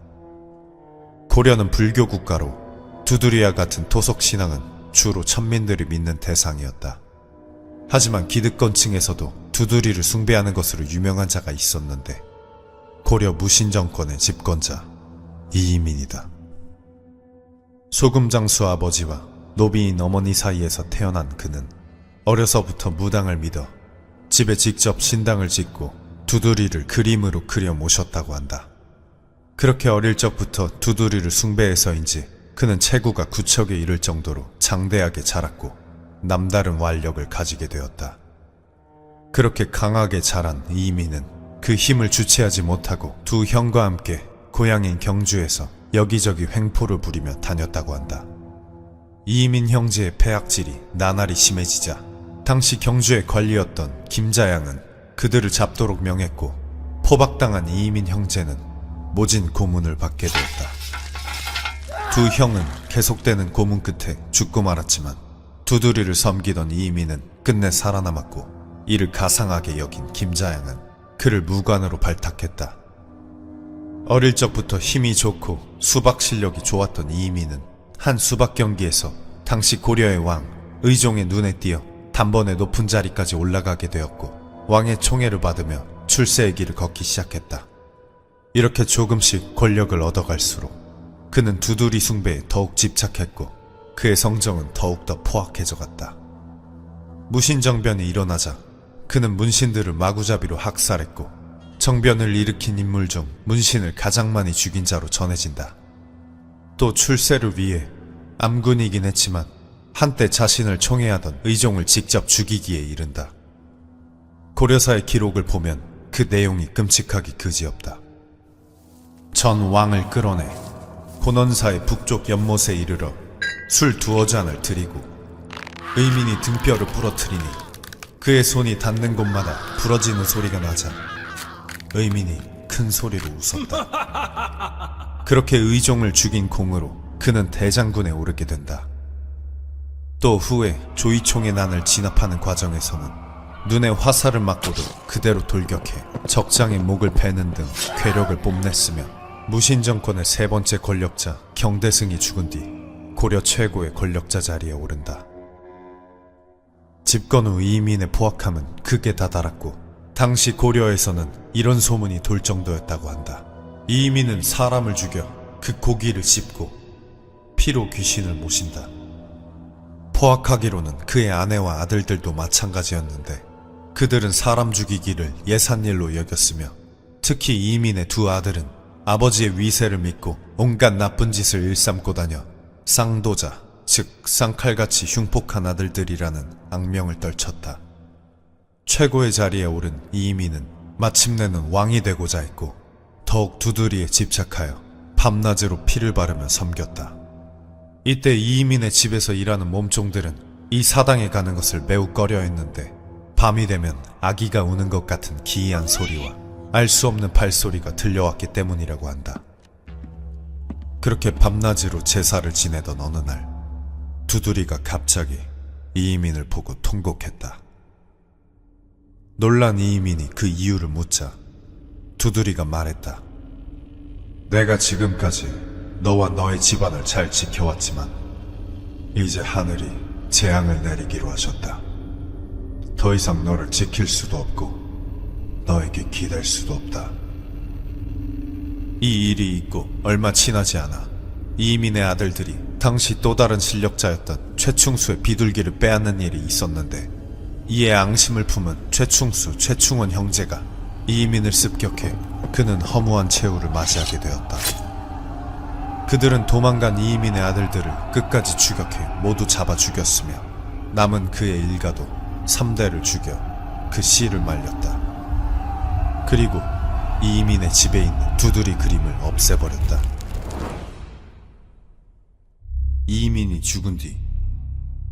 고려는 불교 국가로 두드리와 같은 토속 신앙은 주로 천민들이 믿는 대상이었다. 하지만 기득권층에서도 두드리를 숭배하는 것으로 유명한 자가 있었는데 고려 무신 정권의 집권자 이이민이다. 소금장수 아버지와 노비인 어머니 사이에서 태어난 그는 어려서부터 무당을 믿어 집에 직접 신당을 짓고 두드리를 그림으로 그려 모셨다고 한다. 그렇게 어릴 적부터 두드리를 숭배해서인지 그는 체구가 구척에 이를 정도로 장대하게 자랐고 남다른 완력을 가지게 되었다. 그렇게 강하게 자란 이민은 그 힘을 주체하지 못하고 두 형과 함께 고향인 경주에서 여기저기 횡포를 부리며 다녔다고 한다. 이민 형제의 폐악질이 나날이 심해지자 당시 경주의 관리였던 김자양은 그들을 잡도록 명했고 포박당한 이민 형제는 모진 고문을 받게 되었다. 두 형은 계속되는 고문 끝에 죽고 말았지만 두드리를 섬기던 이민은 끝내 살아남았고 이를 가상하게 여긴 김자양은 그를 무관으로 발탁했다. 어릴 적부터 힘이 좋고 수박 실력이 좋았던 이민은 한 수박 경기에서 당시 고려의 왕 의종의 눈에 띄어 단번에 높은 자리까지 올라가게 되었고 왕의 총애를 받으며 출세의 길을 걷기 시작했다. 이렇게 조금씩 권력을 얻어갈수록 그는 두드리 숭배에 더욱 집착했고 그의 성정은 더욱더 포악해져 갔다. 무신정변이 일어나자 그는 문신들을 마구잡이로 학살했고 정변을 일으킨 인물 중 문신을 가장 많이 죽인 자로 전해진다. 또 출세를 위해 암군이긴 했지만 한때 자신을 총애하던 의종을 직접 죽이기에 이른다. 고려사의 기록을 보면 그 내용이 끔찍하기 그지없다. 전 왕을 끌어내 고넌사의 북쪽 연못에 이르러 술 두어 잔을 들이고 의민이 등뼈를 부러뜨리니 그의 손이 닿는 곳마다 부러지는 소리가 나자 의민이 큰 소리로 웃었다. 그렇게 의종을 죽인 공으로 그는 대장군에 오르게 된다. 또 후에 조이총의 난을 진압하는 과정에서는 눈에 화살을 맞고도 그대로 돌격해 적장의 목을 베는 등 괴력을 뽐냈으며 무신정권의 세 번째 권력자 경대승이 죽은 뒤 고려 최고의 권력자 자리에 오른다. 집권 후 이민의 포악함은 극에 다다랐고 당시 고려에서는 이런 소문이 돌 정도였다고 한다. 이민은 사람을 죽여 그 고기를 씹고 피로 귀신을 모신다. 포악하기로는 그의 아내와 아들들도 마찬가지였는데 그들은 사람 죽이기를 예산일로 여겼으며 특히 이민의 두 아들은 아버지의 위세를 믿고 온갖 나쁜 짓을 일삼고 다녀 쌍도자, 즉 쌍칼같이 흉폭한 아들들이라는 악명을 떨쳤다. 최고의 자리에 오른 이민은 마침내는 왕이 되고자 했고 더욱 두드리에 집착하여 밤낮으로 피를 바르며 섬겼다. 이때 이민의 집에서 일하는 몸종들은 이 사당에 가는 것을 매우 꺼려했는데 밤이 되면 아기가 우는 것 같은 기이한 소리와 알 수 없는 발소리가 들려왔기 때문이라고 한다. 그렇게 밤낮으로 제사를 지내던 어느 날 두드리가 갑자기 이민을 보고 통곡했다. 놀란 이민이 그 이유를 묻자 두드리가 말했다. 내가 지금까지 너와 너의 집안을 잘 지켜왔지만 이제 하늘이 재앙을 내리기로 하셨다. 더 이상 너를 지킬 수도 없고 너에게 기댈 수도 없다. 이 일이 있고 얼마 지나지 않아 이민의 아들들이 당시 또 다른 실력자였던 최충수의 비둘기를 빼앗는 일이 있었는데 이에 앙심을 품은 최충수, 최충원 형제가 이민을 습격해 그는 허무한 최후를 맞이하게 되었다. 그들은 도망간 이민의 아들들을 끝까지 추격해 모두 잡아 죽였으며 남은 그의 일가도 3대를 죽여 그 씨를 말렸다. 그리고 이민의 집에 있는 두드리 그림을 없애버렸다. 이민이 죽은 뒤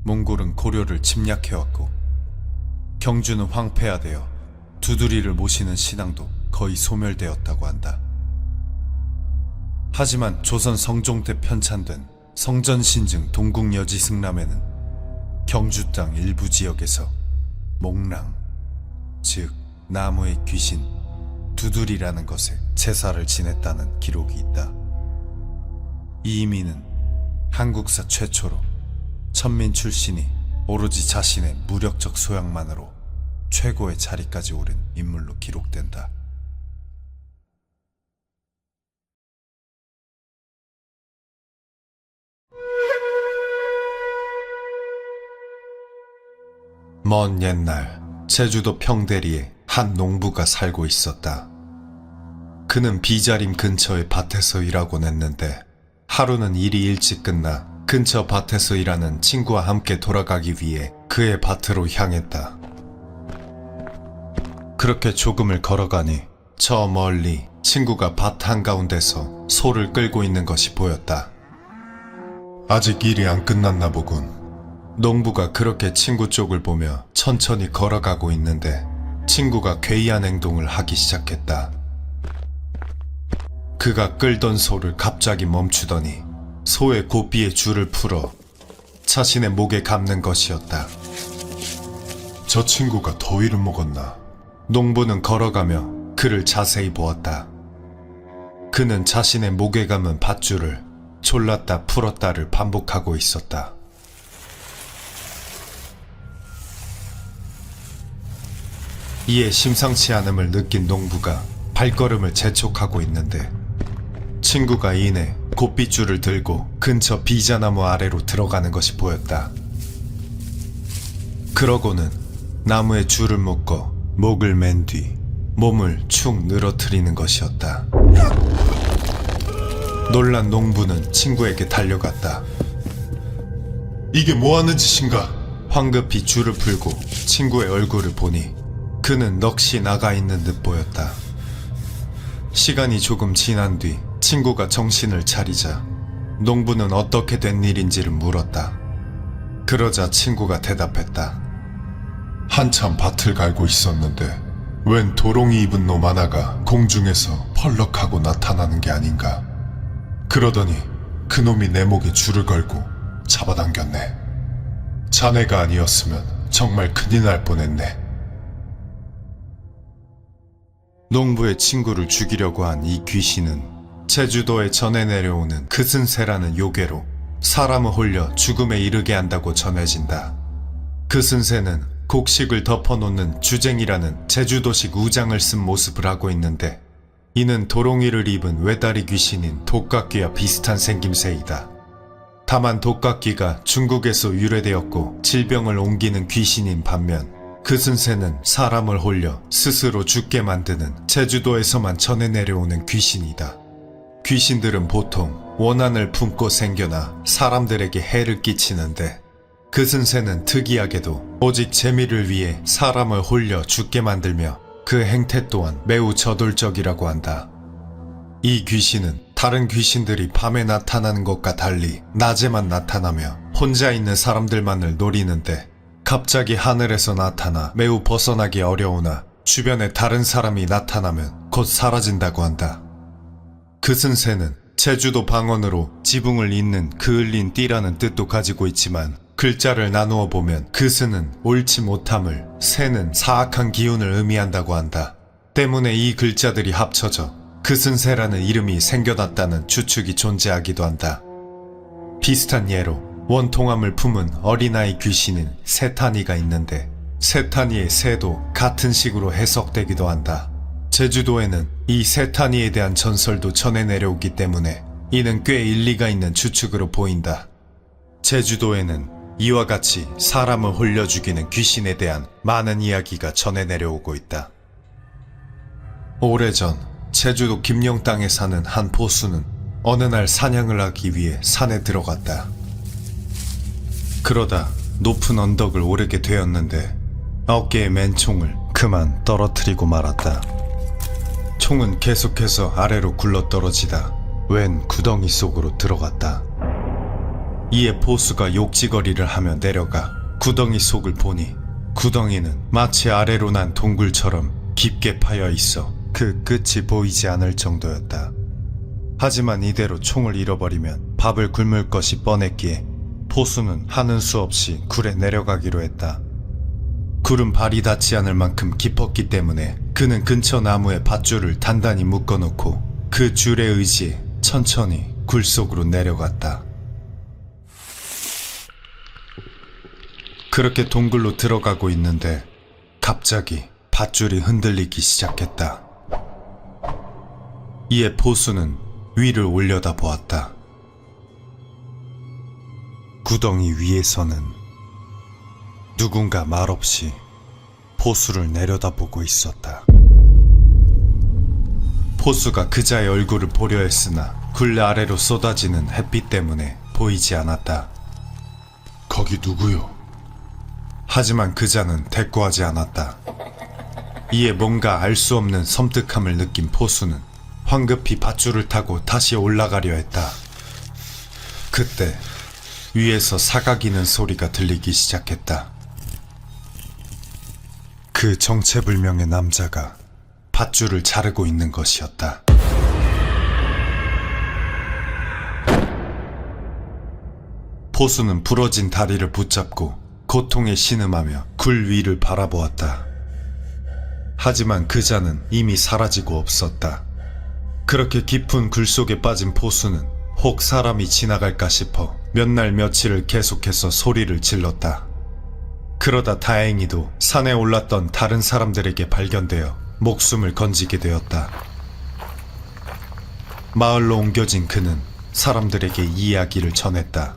몽골은 고려를 침략해왔고 경주는 황폐화되어 두드리를 모시는 신앙도 거의 소멸되었다고 한다. 하지만 조선 성종 때 편찬된 성전신증 동국여지승람에는 경주 땅 일부 지역에서 몽랑, 즉 나무의 귀신 두드리라는 것에 제사를 지냈다는 기록이 있다. 이이민은 한국사 최초로 천민 출신이 오로지 자신의 무력적 소양만으로 최고의 자리까지 오른 인물로 기록된다. 먼 옛날 제주도 평대리에 한 농부가 살고 있었다. 그는 비자림 근처의 밭에서 일하곤 했는데 하루는 일이 일찍 끝나 근처 밭에서 일하는 친구와 함께 돌아가기 위해 그의 밭으로 향했다. 그렇게 조금을 걸어가니 저 멀리 친구가 밭 한가운데서 소를 끌고 있는 것이 보였다. 아직 일이 안 끝났나 보군. 농부가 그렇게 친구 쪽을 보며 천천히 걸어가고 있는데 친구가 괴이한 행동을 하기 시작했다. 그가 끌던 소를 갑자기 멈추더니 소의 고삐에 줄을 풀어 자신의 목에 감는 것이었다. 저 친구가 더위를 먹었나? 농부는 걸어가며 그를 자세히 보았다. 그는 자신의 목에 감은 밧줄을 졸랐다 풀었다를 반복하고 있었다. 이에 심상치 않음을 느낀 농부가 발걸음을 재촉하고 있는데 친구가 이내 고삐줄을 들고 근처 비자나무 아래로 들어가는 것이 보였다. 그러고는 나무에 줄을 묶어 목을 맨 뒤 몸을 축 늘어뜨리는 것이었다. 놀란 농부는 친구에게 달려갔다. 이게 뭐하는 짓인가? 황급히 줄을 풀고 친구의 얼굴을 보니 그는 넋이 나가 있는 듯 보였다. 시간이 조금 지난 뒤 친구가 정신을 차리자 농부는 어떻게 된 일인지를 물었다. 그러자 친구가 대답했다. 한참 밭을 갈고 있었는데 웬 도롱이 입은 놈 하나가 공중에서 펄럭하고 나타나는 게 아닌가. 그러더니 그놈이 내 목에 줄을 걸고 잡아당겼네. 자네가 아니었으면 정말 큰일 날 뻔했네. 농부의 친구를 죽이려고 한 이 귀신은 제주도에 전해 내려오는 그슨새라는 요괴로 사람을 홀려 죽음에 이르게 한다고 전해진다. 그슨새는 곡식을 덮어놓는 주쟁이라는 제주도식 우장을 쓴 모습을 하고 있는데 이는 도롱이를 입은 외다리 귀신인 독각귀와 비슷한 생김새이다. 다만 독각귀가 중국에서 유래되었고 질병을 옮기는 귀신인 반면 그슨새는 사람을 홀려 스스로 죽게 만드는 제주도에서만 전해 내려오는 귀신이다. 귀신들은 보통 원한을 품고 생겨나 사람들에게 해를 끼치는데 그슨새는 특이하게도 오직 재미를 위해 사람을 홀려 죽게 만들며 그 행태 또한 매우 저돌적이라고 한다. 이 귀신은 다른 귀신들이 밤에 나타나는 것과 달리 낮에만 나타나며 혼자 있는 사람들만을 노리는데 갑자기 하늘에서 나타나 매우 벗어나기 어려우나 주변에 다른 사람이 나타나면 곧 사라진다고 한다. 그슨새는 제주도 방언으로 지붕을 잇는 그을린 띠라는 뜻도 가지고 있지만 글자를 나누어 보면 그스는 옳지 못함을, 새는 사악한 기운을 의미한다고 한다. 때문에 이 글자들이 합쳐져 그슨새라는 이름이 생겨났다는 추측이 존재하기도 한다. 비슷한 예로 원통함을 품은 어린아이 귀신인 세타니가 있는데 세타니의 새도 같은 식으로 해석되기도 한다. 제주도에는 이 세타니에 대한 전설도 전해 내려오기 때문에 이는 꽤 일리가 있는 추측으로 보인다. 제주도에는 이와 같이 사람을 홀려 죽이는 귀신에 대한 많은 이야기가 전해 내려오고 있다. 오래전 제주도 김영 땅에 사는 한 보수는 어느 날 사냥을 하기 위해 산에 들어갔다. 그러다 높은 언덕을 오르게 되었는데 어깨에 맨 총을 그만 떨어뜨리고 말았다. 총은 계속해서 아래로 굴러떨어지다 웬 구덩이 속으로 들어갔다. 이에 보수가 욕지거리를 하며 내려가 구덩이 속을 보니 구덩이는 마치 아래로 난 동굴처럼 깊게 파여 있어 그 끝이 보이지 않을 정도였다. 하지만 이대로 총을 잃어버리면 밥을 굶을 것이 뻔했기에 포수는 하는 수 없이 굴에 내려가기로 했다. 굴은 발이 닿지 않을 만큼 깊었기 때문에 그는 근처 나무에 밧줄을 단단히 묶어놓고 그 줄에 의지해 천천히 굴 속으로 내려갔다. 그렇게 동굴로 들어가고 있는데 갑자기 밧줄이 흔들리기 시작했다. 이에 포수는 위를 올려다 보았다. 구덩이 위에서는 누군가 말없이 포수를 내려다보고 있었다. 포수가 그자의 얼굴을 보려 했으나 굴 아래로 쏟아지는 햇빛 때문에 보이지 않았다. 거기 누구요? 하지만 그자는 대꾸하지 않았다. 이에 뭔가 알 수 없는 섬뜩함을 느낀 포수는 황급히 밧줄을 타고 다시 올라가려 했다. 그때 위에서 사각이는 소리가 들리기 시작했다. 그 정체불명의 남자가 밧줄을 자르고 있는 것이었다. 포수는 부러진 다리를 붙잡고 고통에 신음하며 굴 위를 바라보았다. 하지만 그자는 이미 사라지고 없었다. 그렇게 깊은 굴 속에 빠진 포수는 혹 사람이 지나갈까 싶어 몇 날 며칠을 계속해서 소리를 질렀다. 그러다 다행히도 산에 올랐던 다른 사람들에게 발견되어 목숨을 건지게 되었다. 마을로 옮겨진 그는 사람들에게 이 이야기를 전했다.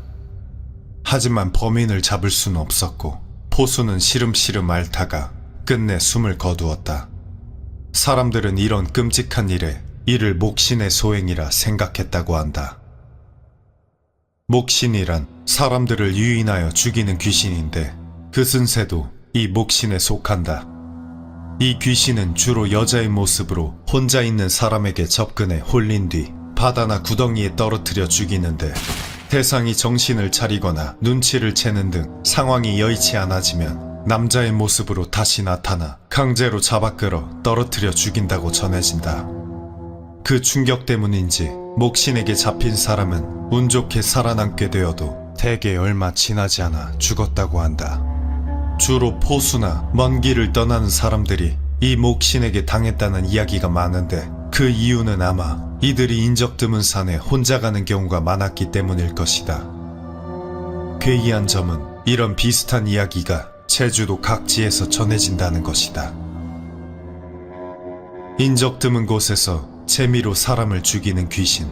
하지만 범인을 잡을 수는 없었고 포수는 시름시름 앓다가 끝내 숨을 거두었다. 사람들은 이런 끔찍한 일에 이를 목신의 소행이라 생각했다고 한다. 목신이란 사람들을 유인하여 죽이는 귀신인데 그 순세도 이 목신에 속한다. 이 귀신은 주로 여자의 모습으로 혼자 있는 사람에게 접근해 홀린 뒤 바다나 구덩이에 떨어뜨려 죽이는데 대상이 정신을 차리거나 눈치를 채는 등 상황이 여의치 않아지면 남자의 모습으로 다시 나타나 강제로 잡아끌어 떨어뜨려 죽인다고 전해진다. 그 충격 때문인지 목신에게 잡힌 사람은 운 좋게 살아남게 되어도 대개 얼마 지나지 않아 죽었다고 한다. 주로 포수나 먼 길을 떠나는 사람들이 이 목신에게 당했다는 이야기가 많은데 그 이유는 아마 이들이 인적 드문 산에 혼자 가는 경우가 많았기 때문일 것이다. 괴이한 점은 이런 비슷한 이야기가 제주도 각지에서 전해진다는 것이다. 인적 드문 곳에서 재미로 사람을 죽이는 귀신.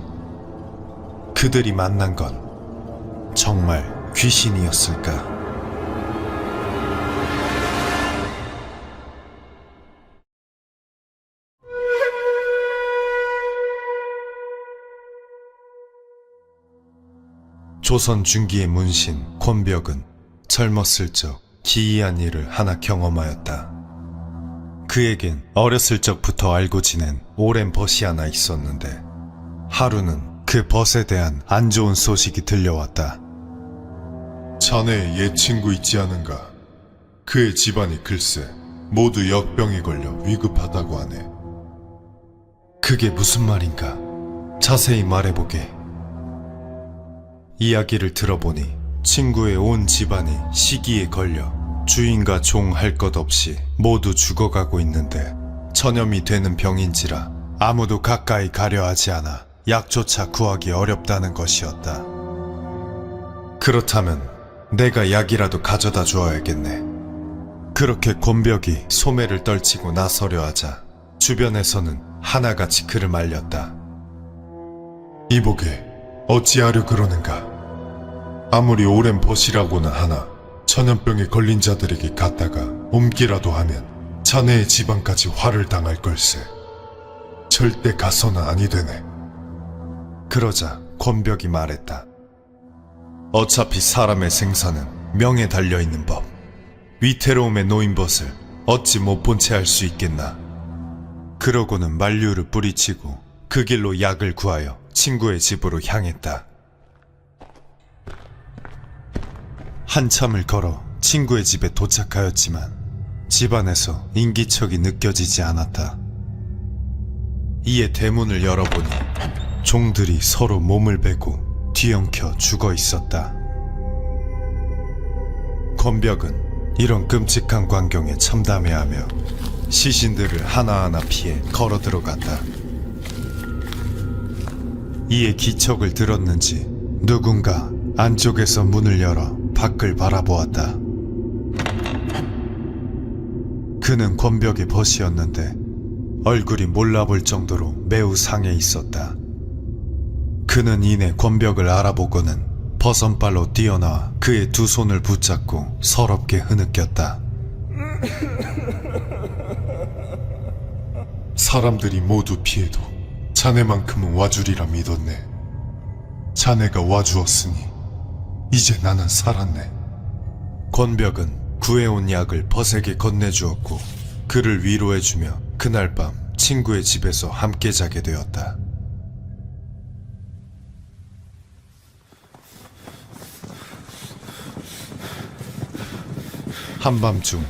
그들이 만난 건 정말 귀신이었을까? 조선 중기의 문신 권벽은 젊었을 적 기이한 일을 하나 경험하였다. 그에겐 어렸을 적부터 알고 지낸 오랜 벗이 하나 있었는데 하루는 그 벗에 대한 안 좋은 소식이 들려왔다. 자네의 옛 친구 있지 않은가? 그의 집안이 글쎄 모두 역병에 걸려 위급하다고 하네. 그게 무슨 말인가? 자세히 말해보게. 이야기를 들어보니 친구의 온 집안이 시기에 걸려 주인과 종 할 것 없이 모두 죽어가고 있는데 전염이 되는 병인지라 아무도 가까이 가려 하지 않아 약조차 구하기 어렵다는 것이었다. 그렇다면 내가 약이라도 가져다 주어야겠네. 그렇게 권벽이 소매를 떨치고 나서려 하자 주변에서는 하나같이 그를 말렸다. 이보게, 어찌하려 그러는가? 아무리 오랜 벗이라고는 하나 전염병에 걸린 자들에게 갔다가 옮기라도 하면 자네의 집안까지 화를 당할 걸세. 절대 가서는 아니 되네. 그러자 권벽이 말했다. 어차피 사람의 생사는 명에 달려있는 법. 위태로움에 놓인 벗을 어찌 못 본 채 할 수 있겠나. 그러고는 만류를 뿌리치고 그 길로 약을 구하여 친구의 집으로 향했다. 한참을 걸어 친구의 집에 도착하였지만 집안에서 인기척이 느껴지지 않았다. 이에 대문을 열어보니 종들이 서로 몸을 베고 뒤엉켜 죽어 있었다. 권벽은 이런 끔찍한 광경에 참담해하며 시신들을 하나하나 피해 걸어 들어갔다. 이에 기척을 들었는지 누군가 안쪽에서 문을 열어 밖을 바라보았다. 그는 권벽의 벗이었는데 얼굴이 몰라볼 정도로 매우 상해 있었다. 그는 이내 권벽을 알아보고는 버선발로 뛰어나와 그의 두 손을 붙잡고 서럽게 흐느꼈다. 사람들이 모두 피해도 자네만큼은 와주리라 믿었네. 자네가 와주었으니 이제 나는 살았네. 권벽은 구해온 약을 벗에게 건네주었고 그를 위로해주며 그날 밤 친구의 집에서 함께 자게 되었다. 한밤중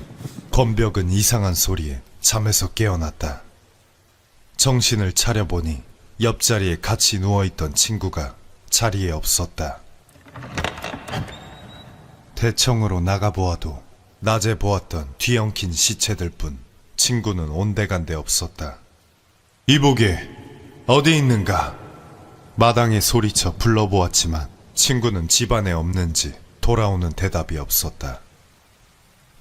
권벽은 이상한 소리에 잠에서 깨어났다. 정신을 차려보니 옆자리에 같이 누워있던 친구가 자리에 없었다. 대청으로 나가보아도 낮에 보았던 뒤엉킨 시체들 뿐 친구는 온데간데 없었다. 이보게, 어디 있는가? 마당에 소리쳐 불러보았지만 친구는 집안에 없는지 돌아오는 대답이 없었다.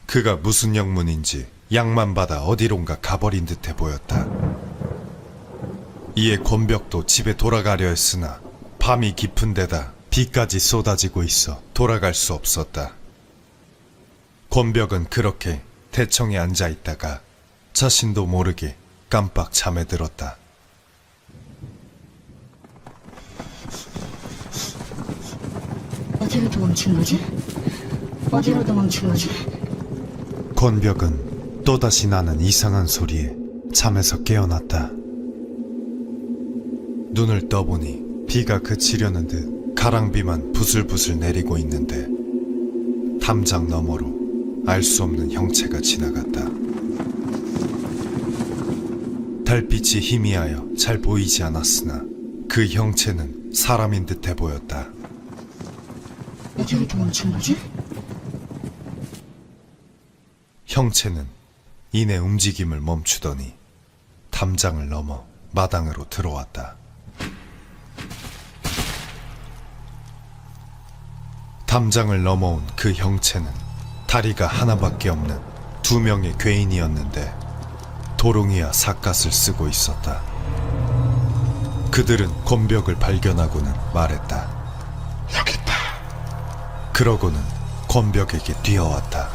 그가 무슨 영문인지 약만 받아 어디론가 가버린 듯해 보였다. 이에 권벽도 집에 돌아가려 했으나 밤이 깊은 데다 비까지 쏟아지고 있어 돌아갈 수 없었다. 권벽은 그렇게 대청에 앉아 있다가 자신도 모르게 깜빡 잠에 들었다. 어디로 도망친 거지? 어디로 도망친 거지? 권벽은 또다시 나는 이상한 소리에 잠에서 깨어났다. 눈을 떠보니 비가 그치려는 듯 가랑비만 부슬부슬 내리고 있는데 담장 너머로 알 수 없는 형체가 지나갔다. 달빛이 희미하여 잘 보이지 않았으나 그 형체는 사람인 듯해 보였다. 어디로 도망친 거지? 형체는 이내 움직임을 멈추더니 담장을 넘어 마당으로 들어왔다. 담장을 넘어온 그 형체는 다리가 하나밖에 없는 두 명의 괴인이었는데 도롱이와 삿갓을 쓰고 있었다. 그들은 권벽을 발견하고는 말했다. 여기 있다. 그러고는 권벽에게 뛰어왔다.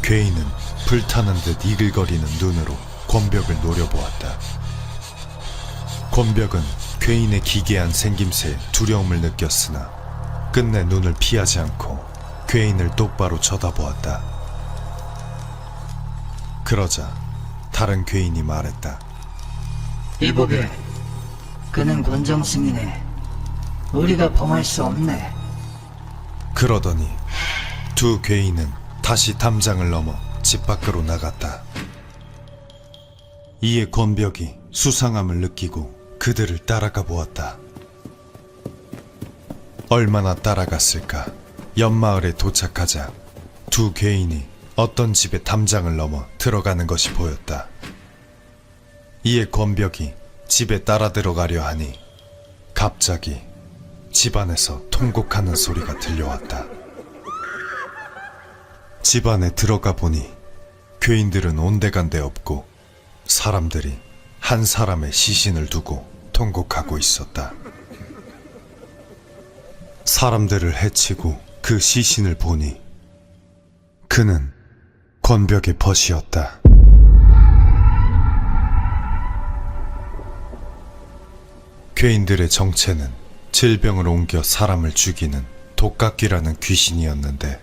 괴인은 불타는 듯 이글거리는 눈으로 권벽을 노려보았다. 권벽은 괴인의 기괴한 생김새에 두려움을 느꼈으나 끝내 눈을 피하지 않고 괴인을 똑바로 쳐다보았다. 그러자 다른 괴인이 말했다. 이보게, 그는 권정승이네. 우리가 범할 수 없네. 그러더니 두 괴인은 다시 담장을 넘어 집 밖으로 나갔다. 이에 권벽이 수상함을 느끼고 그들을 따라가 보았다. 얼마나 따라갔을까? 옆마을에 도착하자 두 괴인이 어떤 집에 담장을 넘어 들어가는 것이 보였다. 이에 권벽이 집에 따라 들어가려 하니 갑자기 집안에서 통곡하는 소리가 들려왔다. 집 안에 들어가 보니 괴인들은 온데간데 없고 사람들이 한 사람의 시신을 두고 통곡하고 있었다. 사람들을 해치고 그 시신을 보니 그는 권벽의 벗이었다. 괴인들의 정체는 질병을 옮겨 사람을 죽이는 독각귀라는 귀신이었는데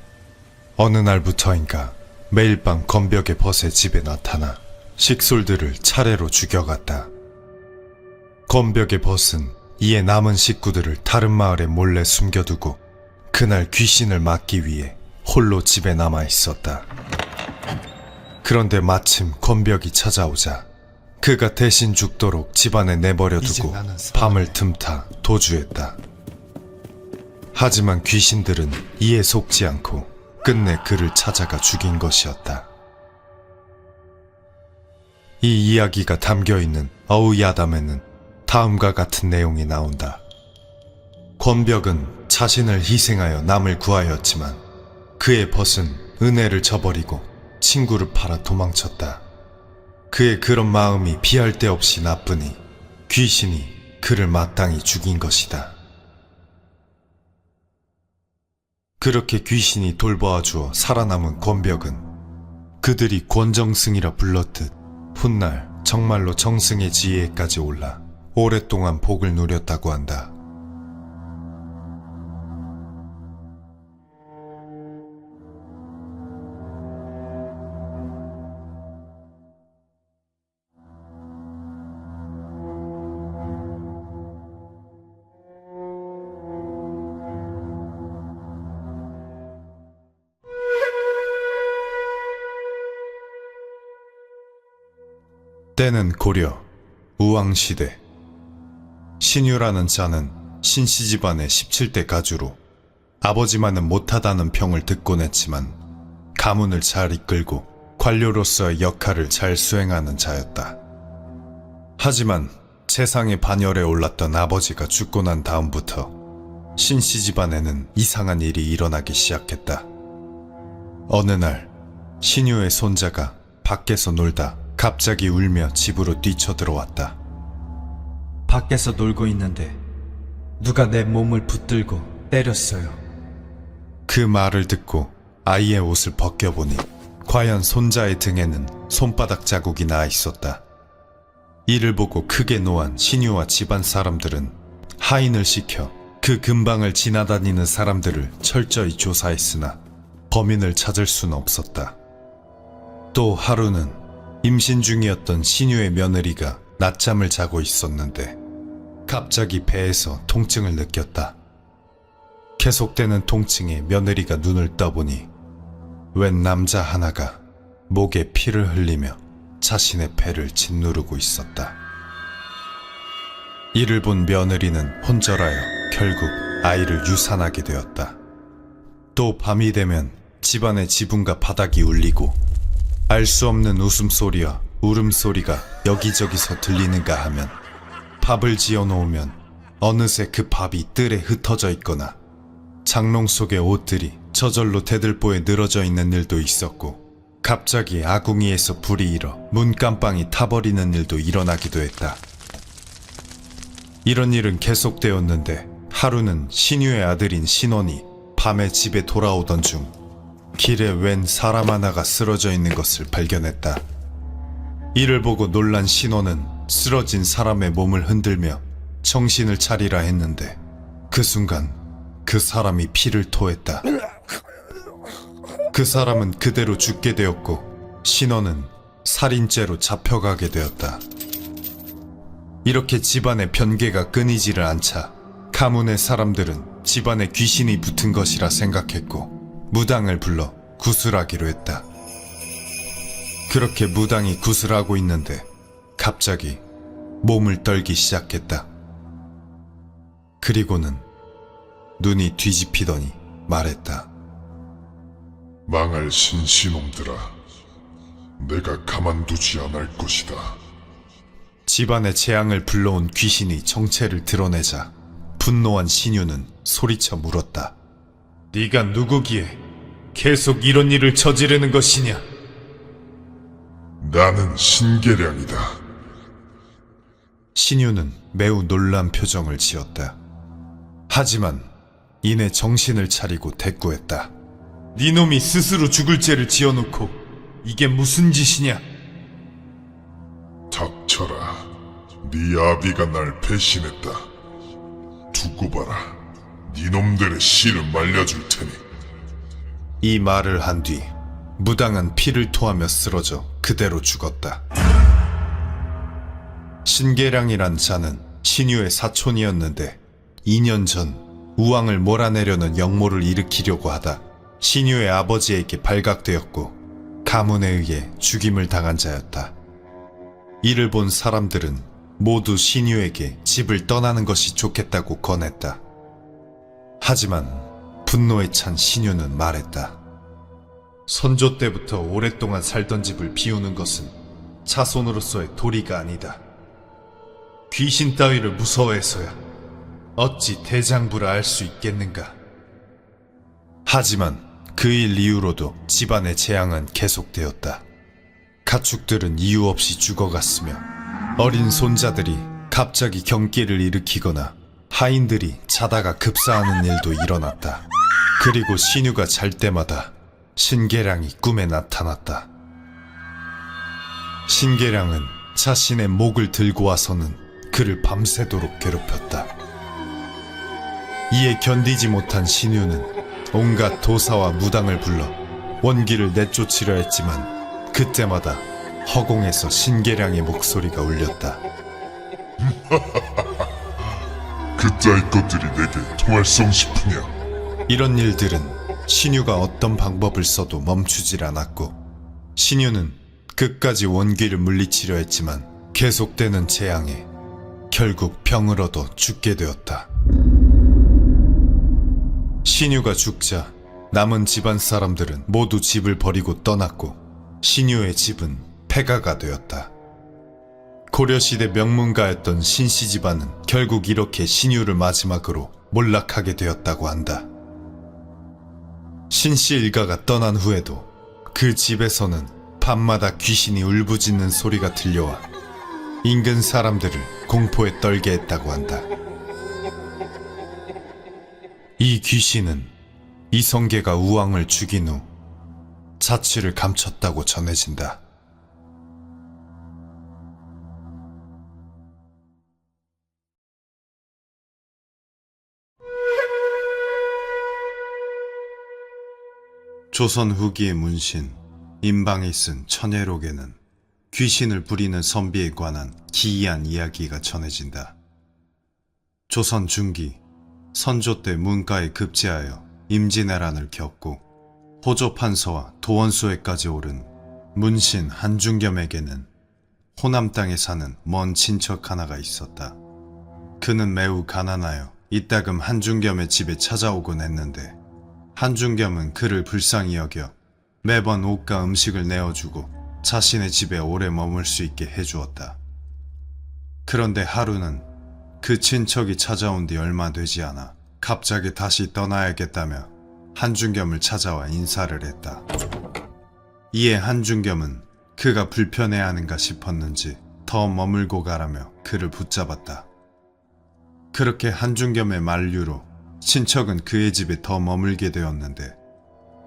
어느 날부터인가 매일 밤 권벽의 벗의 집에 나타나 식솔들을 차례로 죽여갔다. 권벽의 벗은 이에 남은 식구들을 다른 마을에 몰래 숨겨두고 그날 귀신을 막기 위해 홀로 집에 남아 있었다. 그런데 마침 권벽이 찾아오자 그가 대신 죽도록 집안에 내버려두고 밤을 틈타 도주했다. 하지만 귀신들은 이에 속지 않고 끝내 그를 찾아가 죽인 것이었다. 이 이야기가 담겨있는 어우야담에는 다음과 같은 내용이 나온다. 권벽은 자신을 희생하여 남을 구하였지만 그의 벗은 은혜를 저버리고 친구를 팔아 도망쳤다. 그의 그런 마음이 비할 데 없이 나쁘니 귀신이 그를 마땅히 죽인 것이다. 그렇게 귀신이 돌보아 주어 살아남은 권벽은 그들이 권정승이라 불렀듯 훗날 정말로 정승의 지혜에까지 올라 오랫동안 복을 누렸다고 한다. 때는 고려 우왕시대. 신유라는 자는 신씨 집안의 17대 가주로 아버지만은 못하다는 평을 듣곤 했지만 가문을 잘 이끌고 관료로서의 역할을 잘 수행하는 자였다. 하지만 세상의 반열에 올랐던 아버지가 죽고 난 다음부터 신씨 집안에는 이상한 일이 일어나기 시작했다. 어느 날 신유의 손자가 밖에서 놀다 갑자기 울며 집으로 뛰쳐들어왔다. 밖에서 놀고 있는데 누가 내 몸을 붙들고 때렸어요. 그 말을 듣고 아이의 옷을 벗겨보니 과연 손자의 등에는 손바닥 자국이 나 있었다. 이를 보고 크게 노한 신유와 집안 사람들은 하인을 시켜 그 근방을 지나다니는 사람들을 철저히 조사했으나 범인을 찾을 수는 없었다. 또 하루는 임신 중이었던 신유의 며느리가 낮잠을 자고 있었는데 갑자기 배에서 통증을 느꼈다. 계속되는 통증에 며느리가 눈을 떠보니 웬 남자 하나가 목에 피를 흘리며 자신의 배를 짓누르고 있었다. 이를 본 며느리는 혼절하여 결국 아이를 유산하게 되었다. 또 밤이 되면 집안의 지붕과 바닥이 울리고 알 수 없는 웃음소리와 울음소리가 여기저기서 들리는가 하면 밥을 지어 놓으면 어느새 그 밥이 뜰에 흩어져 있거나 장롱 속의 옷들이 저절로 대들보에 늘어져 있는 일도 있었고 갑자기 아궁이에서 불이 일어 문간방이 타버리는 일도 일어나기도 했다. 이런 일은 계속되었는데 하루는 신유의 아들인 신원이 밤에 집에 돌아오던 중 길에 웬 사람 하나가 쓰러져 있는 것을 발견했다. 이를 보고 놀란 신원은 쓰러진 사람의 몸을 흔들며 정신을 차리라 했는데 그 순간 그 사람이 피를 토했다. 그 사람은 그대로 죽게 되었고 신원은 살인죄로 잡혀가게 되었다. 이렇게 집안의 변개가 끊이지를 않자 가문의 사람들은 집안에 귀신이 붙은 것이라 생각했고 무당을 불러 구슬하기로 했다. 그렇게 무당이 구슬하고 있는데 갑자기 몸을 떨기 시작했다. 그리고는 눈이 뒤집히더니 말했다. 망할 신시놈들아, 내가 가만두지 않을 것이다. 집안의 재앙을 불러온 귀신이 정체를 드러내자 분노한 신유는 소리쳐 물었다. 네가 누구기에 계속 이런 일을 저지르는 것이냐? 나는 신계량이다. 신유는 매우 놀란 표정을 지었다. 하지만 이내 정신을 차리고 대꾸했다. 네 놈이 스스로 죽을 죄를 지어놓고 이게 무슨 짓이냐? 닥쳐라. 네 아비가 날 배신했다. 두고 봐라. 네 놈들의 씨를 말려줄 테니. 이 말을 한 뒤 무당은 피를 토하며 쓰러져 그대로 죽었다. 신계량이란 자는 신유의 사촌이었는데 2년 전 우왕을 몰아내려는 역모를 일으키려고 하다 신유의 아버지에게 발각되었고 가문에 의해 죽임을 당한 자였다. 이를 본 사람들은 모두 신유에게 집을 떠나는 것이 좋겠다고 권했다. 하지만 분노에 찬 신유는 말했다. 선조 때부터 오랫동안 살던 집을 비우는 것은 자손으로서의 도리가 아니다. 귀신 따위를 무서워해서야 어찌 대장부라 할 수 있겠는가. 하지만 그 일 이후로도 집안의 재앙은 계속되었다. 가축들은 이유 없이 죽어갔으며 어린 손자들이 갑자기 경기를 일으키거나 하인들이 자다가 급사하는 일도 일어났다. 그리고 신유가 잘 때마다 신계량이 꿈에 나타났다. 신계량은 자신의 목을 들고 와서는 그를 밤새도록 괴롭혔다. 이에 견디지 못한 신유는 온갖 도사와 무당을 불러 원기를 내쫓으려 했지만 그때마다 허공에서 신계량의 목소리가 울렸다. 그따위 것들이 내게 통할성 싶으냐? 이런 일들은 신유가 어떤 방법을 써도 멈추질 않았고 신유는 끝까지 원기를 물리치려 했지만 계속되는 재앙에 결국 병을 얻어 죽게 되었다. 신유가 죽자 남은 집안 사람들은 모두 집을 버리고 떠났고 신유의 집은 폐가가 되었다. 고려시대 명문가였던 신씨 집안은 결국 이렇게 신유를 마지막으로 몰락하게 되었다고 한다. 신씨 일가가 떠난 후에도 그 집에서는 밤마다 귀신이 울부짖는 소리가 들려와 인근 사람들을 공포에 떨게 했다고 한다. 이 귀신은 이성계가 우왕을 죽인 후 자취를 감췄다고 전해진다. 조선 후기의 문신 임방이 쓴 천예록에는 귀신을 부리는 선비에 관한 기이한 이야기가 전해진다. 조선 중기 선조 때 문가에 급제하여 임진왜란을 겪고 호조 판서와 도원소에까지 오른 문신 한중겸에게는 호남 땅에 사는 먼 친척 하나가 있었다. 그는 매우 가난하여 이따금 한중겸의 집에 찾아오곤 했는데 한중겸은 그를 불쌍히 여겨 매번 옷과 음식을 내어주고 자신의 집에 오래 머물 수 있게 해주었다. 그런데 하루는 그 친척이 찾아온 뒤 얼마 되지 않아 갑자기 다시 떠나야겠다며 한중겸을 찾아와 인사를 했다. 이에 한중겸은 그가 불편해하는가 싶었는지 더 머물고 가라며 그를 붙잡았다. 그렇게 한중겸의 만류로 친척은 그의 집에 더 머물게 되었는데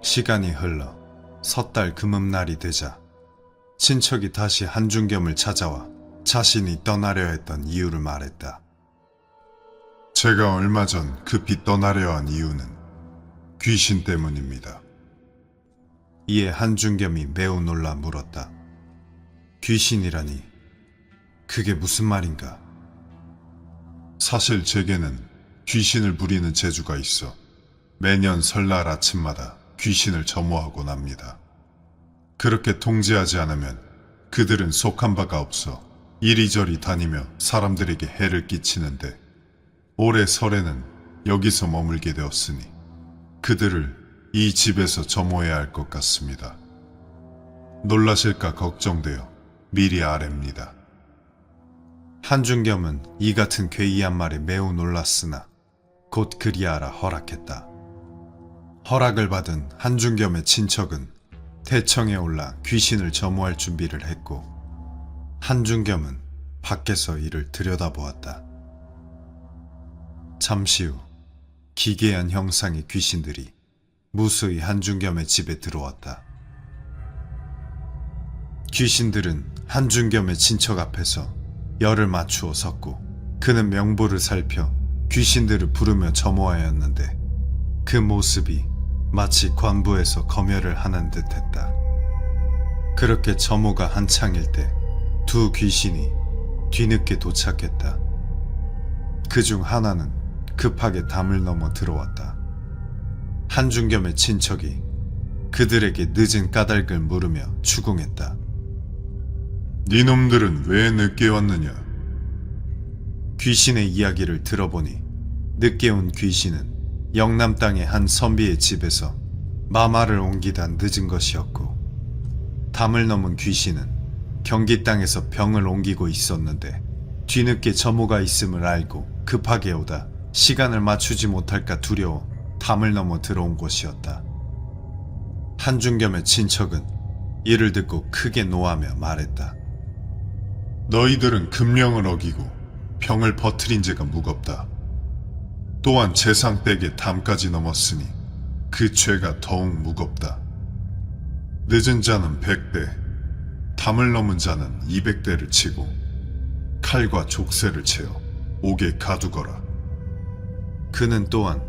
시간이 흘러 섣달 금음날이 되자 친척이 다시 한중겸을 찾아와 자신이 떠나려 했던 이유를 말했다. 제가 얼마 전 급히 떠나려 한 이유는 귀신 때문입니다. 이에 한중겸이 매우 놀라 물었다. 귀신이라니 그게 무슨 말인가? 사실 제게는 귀신을 부리는 재주가 있어 매년 설날 아침마다 귀신을 점호하곤 합니다. 그렇게 통제하지 않으면 그들은 속한 바가 없어 이리저리 다니며 사람들에게 해를 끼치는데 올해 설에는 여기서 머물게 되었으니 그들을 이 집에서 점호해야 할 것 같습니다. 놀라실까 걱정되어 미리 아뢰입니다. 한중겸은 이 같은 괴이한 말에 매우 놀랐으나 곧 그리하라 허락했다. 허락을 받은 한중겸의 친척은 대청에 올라 귀신을 점호할 준비를 했고 한중겸은 밖에서 이를 들여다보았다. 잠시 후 기괴한 형상의 귀신들이 무수히 한중겸의 집에 들어왔다. 귀신들은 한중겸의 친척 앞에서 열을 맞추어 섰고 그는 명부를 살펴 귀신들을 부르며 점호하였는데 그 모습이 마치 관부에서 검열을 하는 듯 했다. 그렇게 점호가 한창일 때 두 귀신이 뒤늦게 도착했다. 그중 하나는 급하게 담을 넘어 들어왔다. 한중겸의 친척이 그들에게 늦은 까닭을 물으며 추궁했다. 니놈들은 왜 늦게 왔느냐? 귀신의 이야기를 들어보니 늦게 온 귀신은 영남 땅의 한 선비의 집에서 마마를 옮기다 늦은 것이었고, 담을 넘은 귀신은 경기 땅에서 병을 옮기고 있었는데 뒤늦게 점호가 있음을 알고 급하게 오다 시간을 맞추지 못할까 두려워 담을 넘어 들어온 곳이었다. 한중겸의 친척은 이를 듣고 크게 노하며 말했다. 너희들은 금령을 어기고 병을 퍼뜨린 죄가 무겁다. 또한 재상댁의 담까지 넘었으니 그 죄가 더욱 무겁다. 늦은 자는 100대, 담을 넘은 자는 200대를 치고 칼과 족쇄를 채워 옥에 가두거라. 그는 또한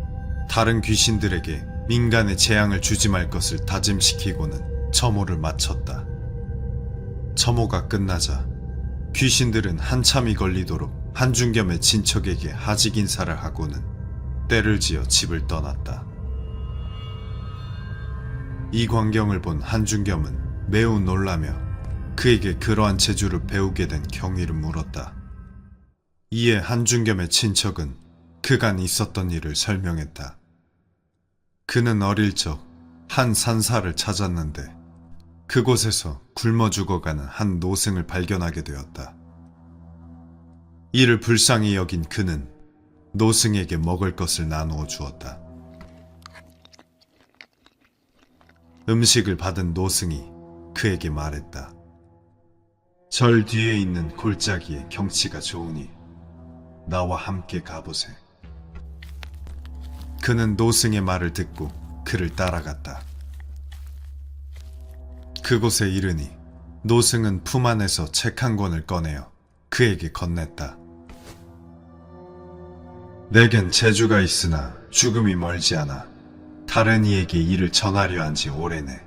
다른 귀신들에게 민간에 재앙을 주지 말 것을 다짐시키고는 점호를 마쳤다. 점호가 끝나자 귀신들은 한참이 걸리도록 한중겸의 친척에게 하직 인사를 하고는 때를 지어 집을 떠났다. 이 광경을 본 한중겸은 매우 놀라며 그에게 그러한 재주를 배우게 된 경위를 물었다. 이에 한중겸의 친척은 그간 있었던 일을 설명했다. 그는 어릴 적 한 산사를 찾았는데 그곳에서 굶어 죽어가는 한 노승을 발견하게 되었다. 이를 불쌍히 여긴 그는 노승에게 먹을 것을 나누어 주었다. 음식을 받은 노승이 그에게 말했다. 절 뒤에 있는 골짜기에 경치가 좋으니 나와 함께 가보세. 그는 노승의 말을 듣고 그를 따라갔다. 그곳에 이르니 노승은 품 안에서 책 한 권을 꺼내어 그에게 건넸다. 내겐 재주가 있으나 죽음이 멀지 않아 다른 이에게 이를 전하려 한 지 오래네.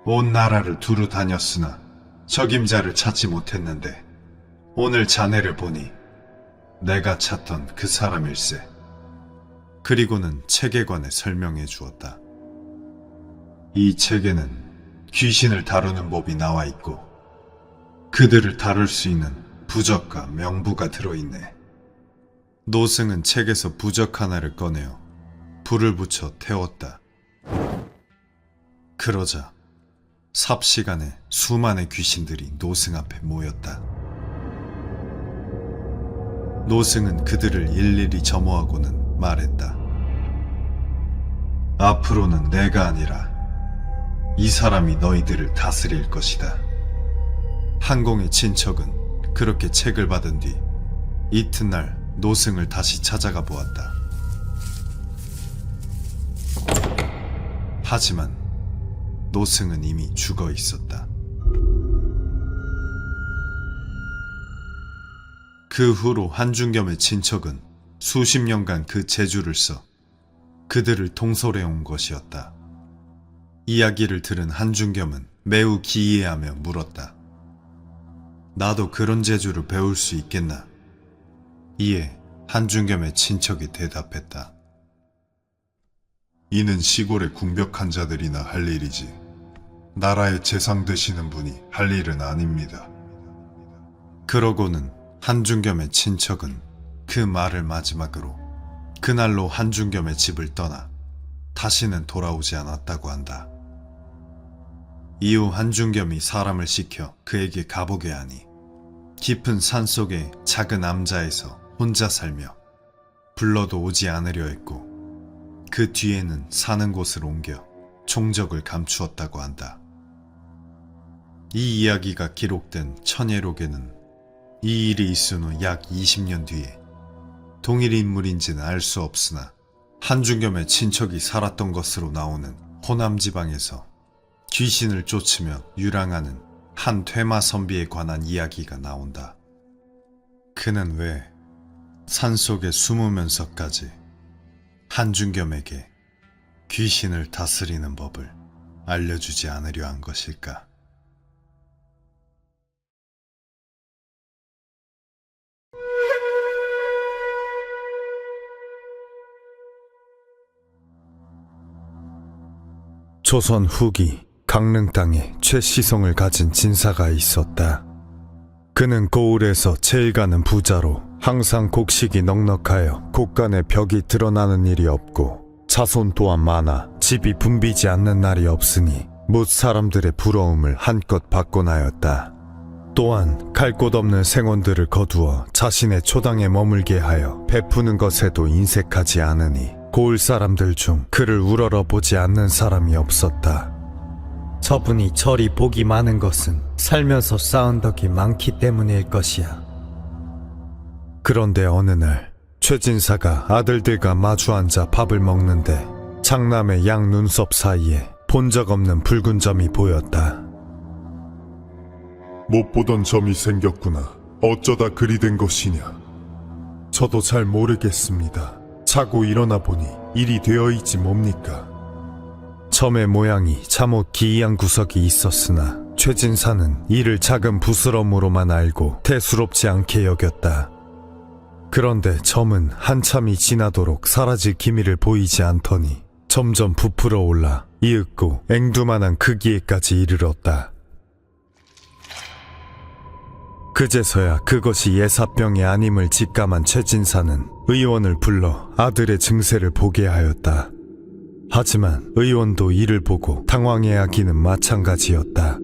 온 나라를 두루 다녔으나 적임자를 찾지 못했는데 오늘 자네를 보니 내가 찾던 그 사람일세. 그리고는 책에 관해 설명해 주었다. 이 책에는 귀신을 다루는 법이 나와 있고 그들을 다룰 수 있는 부적과 명부가 들어있네. 노승은 책에서 부적 하나를 꺼내어 불을 붙여 태웠다. 그러자 삽시간에 수많은 귀신들이 노승 앞에 모였다. 노승은 그들을 일일이 점호하고는 말했다. 앞으로는 내가 아니라 이 사람이 너희들을 다스릴 것이다. 한공의 친척은 그렇게 책을 받은 뒤 이튿날 노승을 다시 찾아가 보았다. 하지만 노승은 이미 죽어 있었다. 그 후로 한중겸의 친척은 수십 년간 그 재주를 써 그들을 통솔해 온 것이었다. 이야기를 들은 한중겸은 매우 기이해하며 물었다. 나도 그런 재주를 배울 수 있겠나? 이에 한중겸의 친척이 대답했다. 이는 시골의 궁벽한 자들이나 할 일이지 나라의 재상 되시는 분이 할 일은 아닙니다. 그러고는 한중겸의 친척은 그 말을 마지막으로 그날로 한중겸의 집을 떠나 다시는 돌아오지 않았다고 한다. 이후 한중겸이 사람을 시켜 그에게 가보게 하니 깊은 산속의 작은 암자에서 혼자 살며 불러도 오지 않으려 했고 그 뒤에는 사는 곳을 옮겨 종적을 감추었다고 한다. 이 이야기가 기록된 천예록에는 이 일이 있은 후 약 20년 뒤에 동일 인물인지는 알 수 없으나 한중겸의 친척이 살았던 것으로 나오는 호남 지방에서 귀신을 쫓으며 유랑하는 한 퇴마 선비에 관한 이야기가 나온다. 그는 왜 산속에 숨으면서까지 한중겸에게 귀신을 다스리는 법을 알려주지 않으려 한 것일까? 조선 후기 강릉 땅에 최시성을 가진 진사가 있었다. 그는 고을에서 제일 가는 부자로 항상 곡식이 넉넉하여 곳간에 벽이 드러나는 일이 없고 자손 또한 많아 집이 붐비지 않는 날이 없으니 못 사람들의 부러움을 한껏 받곤 하였다. 또한 갈 곳 없는 생원들을 거두어 자신의 초당에 머물게 하여 베푸는 것에도 인색하지 않으니 고을 사람들 중 그를 우러러 보지 않는 사람이 없었다. 저분이 저리 복이 많은 것은 살면서 쌓은 덕이 많기 때문일 것이야. 그런데 어느 날 최진사가 아들들과 마주 앉아 밥을 먹는데 장남의 양 눈썹 사이에 본 적 없는 붉은 점이 보였다. 못 보던 점이 생겼구나. 어쩌다 그리 된 것이냐? 저도 잘 모르겠습니다. 자고 일어나 보니 일이 되어 있지 뭡니까? 점의 모양이 잠옷 기이한 구석이 있었으나 최진사는 이를 작은 부스럼으로만 알고 대수롭지 않게 여겼다. 그런데 점은 한참이 지나도록 사라질 기미를 보이지 않더니 점점 부풀어 올라 이윽고 앵두만한 크기에까지 이르렀다. 그제서야 그것이 예사병이 아님을 직감한 최진사는 의원을 불러 아들의 증세를 보게 하였다. 하지만 의원도 이를 보고 당황해야 하기는 마찬가지였다.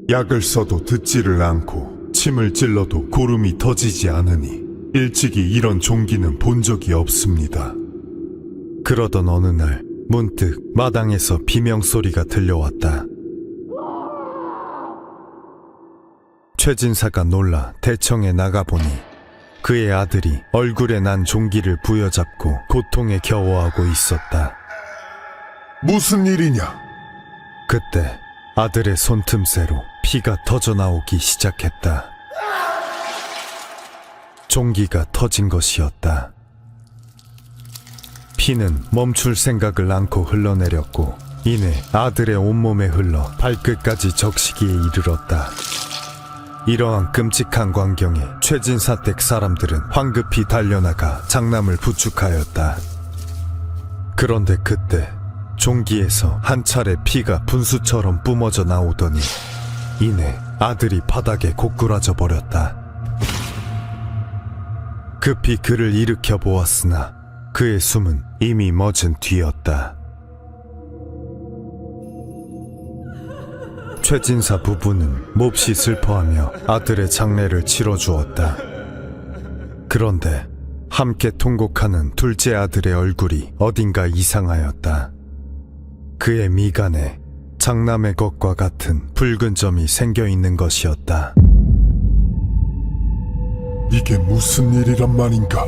약을 써도 듣지를 않고 침을 찔러도 고름이 터지지 않으니 일찍이 이런 종기는 본 적이 없습니다. 그러던 어느 날 문득 마당에서 비명소리가 들려왔다. 최진사가 놀라 대청에 나가보니 그의 아들이 얼굴에 난 종기를 부여잡고 고통에 겨워하고 있었다. 무슨 일이냐? 그때 아들의 손틈새로 피가 터져나오기 시작했다. 종기가 터진 것이었다. 피는 멈출 생각을 않고 흘러내렸고 이내 아들의 온몸에 흘러 발끝까지 적시기에 이르렀다. 이러한 끔찍한 광경에 최진사 댁 사람들은 황급히 달려나가 장남을 부축하였다. 그런데 그때 종기에서 한 차례 피가 분수처럼 뿜어져 나오더니 이내 아들이 바닥에 고꾸라져 버렸다. 급히 그를 일으켜 보았으나 그의 숨은 이미 멎은 뒤였다. 최진사 부부는 몹시 슬퍼하며 아들의 장례를 치러주었다. 그런데 함께 통곡하는 둘째 아들의 얼굴이 어딘가 이상하였다. 그의 미간에 장남의 것과 같은 붉은 점이 생겨 있는 것이었다. 이게 무슨 일이란 말인가?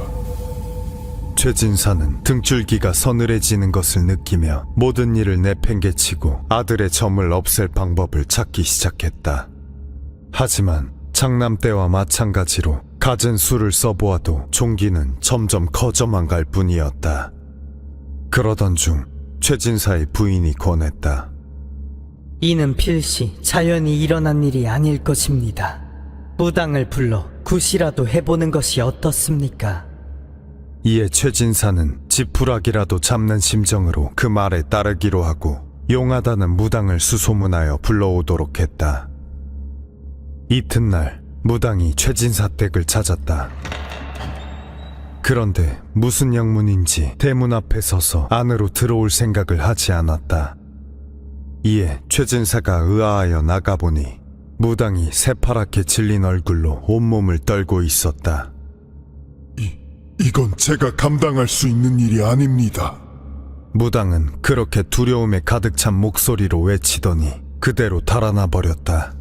최진사는 등줄기가 서늘해지는 것을 느끼며 모든 일을 내팽개치고 아들의 점을 없앨 방법을 찾기 시작했다. 하지만 장남 때와 마찬가지로 갖은 수를 써보아도 종기는 점점 커져만 갈 뿐이었다. 그러던 중 최진사의 부인이 권했다. 이는 필시 자연히 일어난 일이 아닐 것입니다. 무당을 불러 굿이라도 해보는 것이 어떻습니까? 이에 최진사는 지푸라기라도 잡는 심정으로 그 말에 따르기로 하고 용하다는 무당을 수소문하여 불러오도록 했다. 이튿날 무당이 최진사 댁을 찾았다. 그런데 무슨 영문인지 대문 앞에 서서 안으로 들어올 생각을 하지 않았다. 이에 최진사가 의아하여 나가보니 무당이 새파랗게 질린 얼굴로 온몸을 떨고 있었다. 이건 제가 감당할 수 있는 일이 아닙니다. 무당은 그렇게 두려움에 가득 찬 목소리로 외치더니 그대로 달아나 버렸다.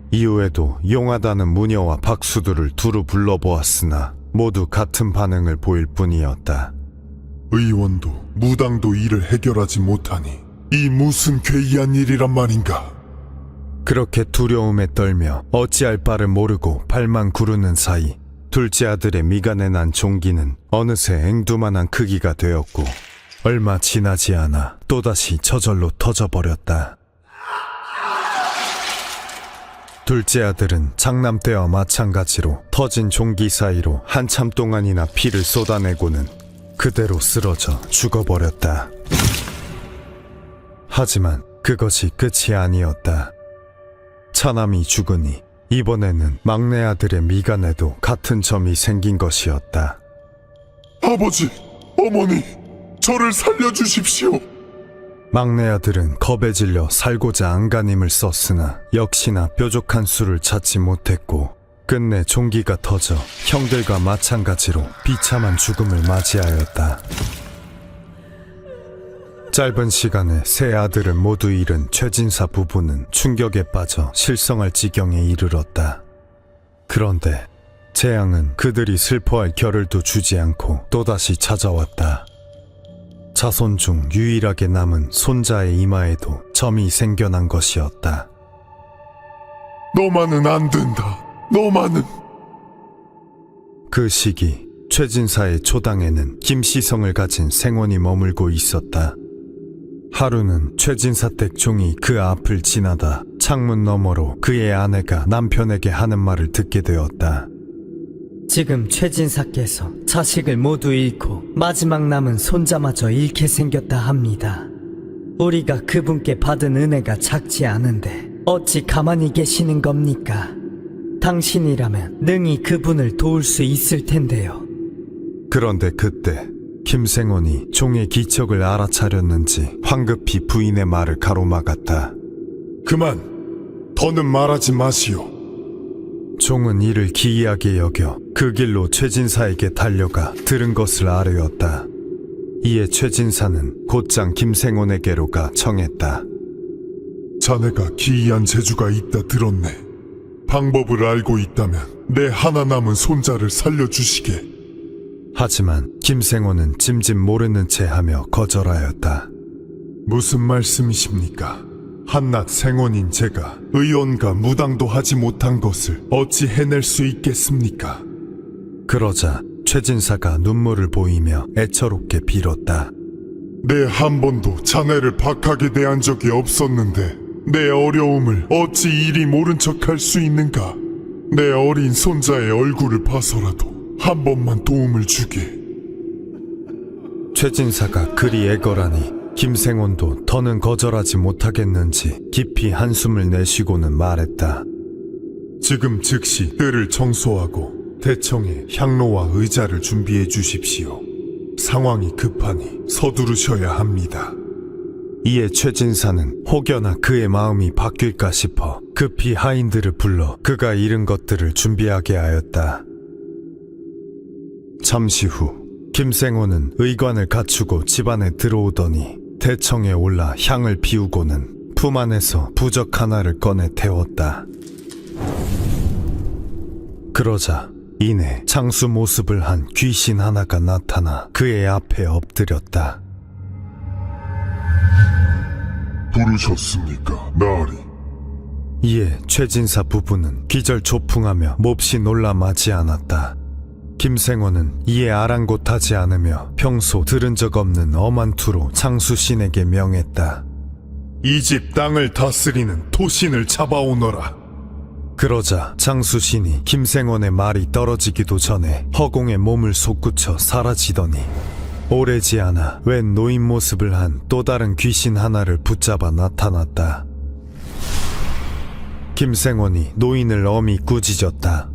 이후에도 용하다는 무녀와 박수들을 두루 불러보았으나 모두 같은 반응을 보일 뿐이었다. 의원도 무당도 이를 해결하지 못하니 이 무슨 괴이한 일이란 말인가? 그렇게 두려움에 떨며 어찌할 바를 모르고 발만 구르는 사이 둘째 아들의 미간에 난 종기는 어느새 앵두만한 크기가 되었고 얼마 지나지 않아 또다시 저절로 터져버렸다. 둘째 아들은 장남 때와 마찬가지로 터진 종기 사이로 한참 동안이나 피를 쏟아내고는 그대로 쓰러져 죽어버렸다. 하지만 그것이 끝이 아니었다. 차남이 죽으니 이번에는 막내 아들의 미간에도 같은 점이 생긴 것이었다. 아버지, 어머니, 저를 살려주십시오. 막내 아들은 겁에 질려 살고자 안간힘을 썼으나 역시나 뾰족한 수를 찾지 못했고 끝내 종기가 터져 형들과 마찬가지로 비참한 죽음을 맞이하였다. 짧은 시간에 세 아들을 모두 잃은 최진사 부부는 충격에 빠져 실성할 지경에 이르렀다. 그런데 재앙은 그들이 슬퍼할 겨를도 주지 않고 또다시 찾아왔다. 자손 중 유일하게 남은 손자의 이마에도 점이 생겨난 것이었다. 너만은 안 된다. 너만은. 그 시기 최진사의 초당에는 김시성을 가진 생원이 머물고 있었다. 하루는 최진사 댁 종이 그 앞을 지나다 창문 너머로 그의 아내가 남편에게 하는 말을 듣게 되었다. 지금 최진사께서 자식을 모두 잃고 마지막 남은 손자마저 잃게 생겼다 합니다. 우리가 그분께 받은 은혜가 작지 않은데 어찌 가만히 계시는 겁니까? 당신이라면 능히 그분을 도울 수 있을 텐데요. 그런데 그때 김생원이 종의 기척을 알아차렸는지 황급히 부인의 말을 가로막았다. 그만! 더는 말하지 마시오. 종은 이를 기이하게 여겨 그 길로 최진사에게 달려가 들은 것을 아뢰었다. 이에 최진사는 곧장 김생원에게로 가 청했다. 자네가 기이한 재주가 있다 들었네. 방법을 알고 있다면 내 하나 남은 손자를 살려주시게. 하지만 김생원은 짐짓 모르는 채 하며 거절하였다. 무슨 말씀이십니까? 한낱 생원인 제가 의원과 무당도 하지 못한 것을 어찌 해낼 수 있겠습니까? 그러자 최진사가 눈물을 보이며 애처롭게 빌었다. 내 한 번도 자네를 박하게 대한 적이 없었는데 내 어려움을 어찌 이리 모른 척할 수 있는가? 내 어린 손자의 얼굴을 봐서라도 한 번만 도움을 주게. 최진사가 그리 애걸하니 김생원도 더는 거절하지 못하겠는지 깊이 한숨을 내쉬고는 말했다. 지금 즉시 뜰을 청소하고 대청에 향로와 의자를 준비해 주십시오. 상황이 급하니 서두르셔야 합니다. 이에 최진사는 혹여나 그의 마음이 바뀔까 싶어 급히 하인들을 불러 그가 잃은 것들을 준비하게 하였다. 잠시 후 김생원은 의관을 갖추고 집안에 들어오더니 대청에 올라 향을 피우고는 품 안에서 부적 하나를 꺼내 태웠다. 그러자 이내 장수 모습을 한 귀신 하나가 나타나 그의 앞에 엎드렸다. 부르셨습니까, 나으리? 이에 최진사 부부는 기절초풍하며 몹시 놀라 마지 않았다. 김생원은 이에 아랑곳하지 않으며 평소 들은 적 없는 엄한 투로 장수신에게 명했다. 이 집 땅을 다스리는 토신을 잡아오너라. 그러자 장수신이 김생원의 말이 떨어지기도 전에 허공에 몸을 솟구쳐 사라지더니 오래지 않아 웬 노인 모습을 한 또 다른 귀신 하나를 붙잡아 나타났다. 김생원이 노인을 엄히 꾸짖었다.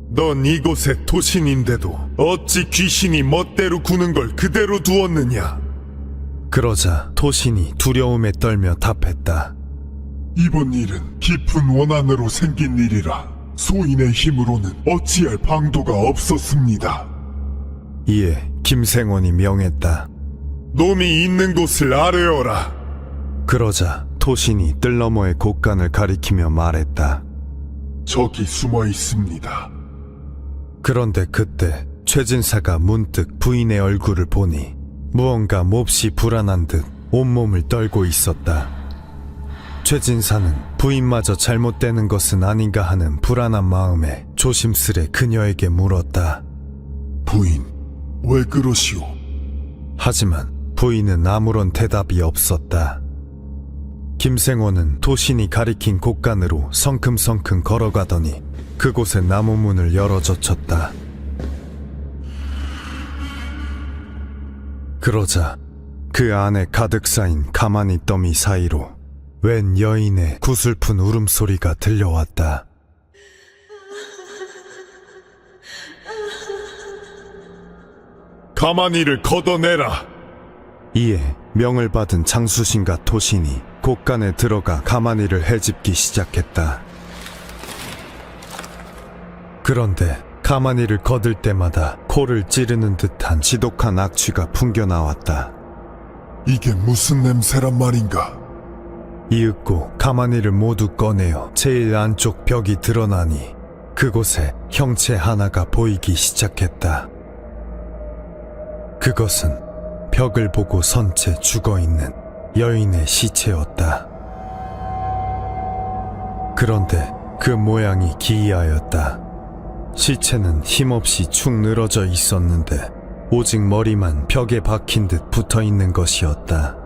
넌 이곳의 토신인데도 어찌 귀신이 멋대로 구는 걸 그대로 두었느냐? 그러자 토신이 두려움에 떨며 답했다. 이번 일은 깊은 원한으로 생긴 일이라 소인의 힘으로는 어찌할 방도가 없었습니다. 이에 김생원이 명했다. 놈이 있는 곳을 아뢰어라. 그러자 토신이 뜰 너머의 곳간을 가리키며 말했다. 저기 숨어 있습니다. 그런데 그때 최진사가 문득 부인의 얼굴을 보니 무언가 몹시 불안한 듯 온몸을 떨고 있었다. 최진사는 부인마저 잘못되는 것은 아닌가 하는 불안한 마음에 조심스레 그녀에게 물었다. 부인, 왜 그러시오? 하지만 부인은 아무런 대답이 없었다. 김생원은 토신이 가리킨 곳간으로 성큼성큼 걸어가더니 그곳에 나무 문을 열어 젖혔다. 그러자 그 안에 가득 쌓인 가만히 더미 사이로 웬 여인의 구슬픈 울음소리가 들려왔다. 가만히를 걷어내라. 이에 명을 받은 장수신과 토신이 곳간에 들어가 가만히를 헤집기 시작했다. 그런데 가만히를 걷을 때마다 코를 찌르는 듯한 지독한 악취가 풍겨나왔다. 이게 무슨 냄새란 말인가? 이윽고 가만히를 모두 꺼내어 제일 안쪽 벽이 드러나니 그곳에 형체 하나가 보이기 시작했다. 그것은 벽을 보고 선 채 죽어있는 여인의 시체였다. 그런데 그 모양이 기이하였다. 시체는 힘없이 축 늘어져 있었는데 오직 머리만 벽에 박힌 듯 붙어있는 것이었다.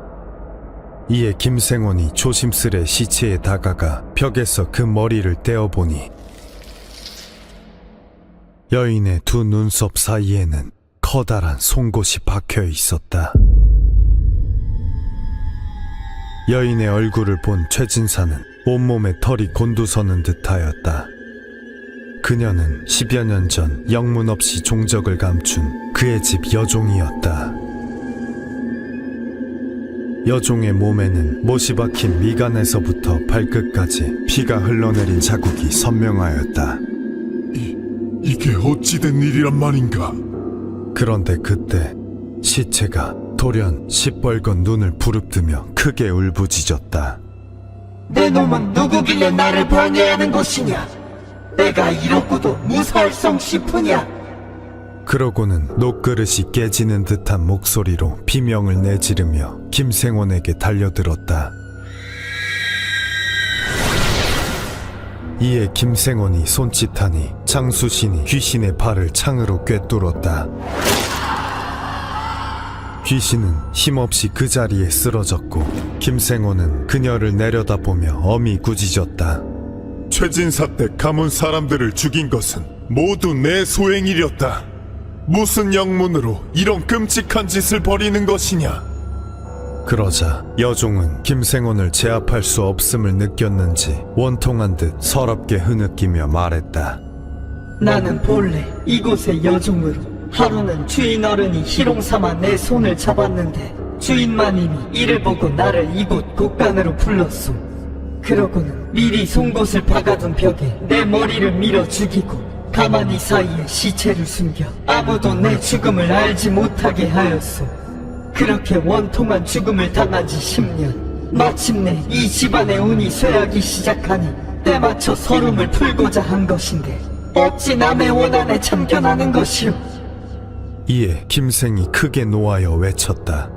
이에 김생원이 조심스레 시체에 다가가 벽에서 그 머리를 떼어보니 여인의 두 눈썹 사이에는 커다란 송곳이 박혀 있었다. 여인의 얼굴을 본 최진사는 온몸에 털이 곤두서는 듯하였다. 그녀는 10여 년 전 영문 없이 종적을 감춘 그의 집 여종이었다. 여종의 몸에는 못이 박힌 미간에서부터 발끝까지 피가 흘러내린 자국이 선명하였다. 이게 어찌된 일이란 말인가? 그런데 그때 시체가 돌연 시뻘건 눈을 부릅뜨며 크게 울부짖었다. 내 놈은 누구길래 나를 방해하는 것이냐? 내가 이렇고도 무설성 싶으냐? 그러고는 녹그릇이 깨지는 듯한 목소리로 비명을 내지르며 김생원에게 달려들었다. 이에 김생원이 손짓하니 장수신이 귀신의 발을 창으로 꿰뚫었다. 귀신은 힘없이 그 자리에 쓰러졌고 김생원은 그녀를 내려다보며 엄히 꾸짖었다. 최진사 때 가문 사람들을 죽인 것은 모두 내 소행이렸다. 무슨 영문으로 이런 끔찍한 짓을 벌이는 것이냐? 그러자 여종은 김생원을 제압할 수 없음을 느꼈는지 원통한 듯 서럽게 흐느끼며 말했다. 나는 본래 이곳의 여종으로 하루는 주인 어른이 희롱삼아 내 손을 잡았는데 주인마님이 이를 보고 나를 이곳 곳간으로 불렀소. 그러고는 미리 송곳을 박아둔 벽에 내 머리를 밀어 죽이고 가만히 사이에 시체를 숨겨 아무도 내 죽음을 알지 못하게 하였소. 그렇게 원통한 죽음을 당한 지 10년. 마침내 이 집안의 운이 쇠하기 시작하니 때맞춰 서름을 풀고자 한 것인데 어찌 남의 원한에 참견하는 것이오. 이에 김생이 크게 노하여 외쳤다.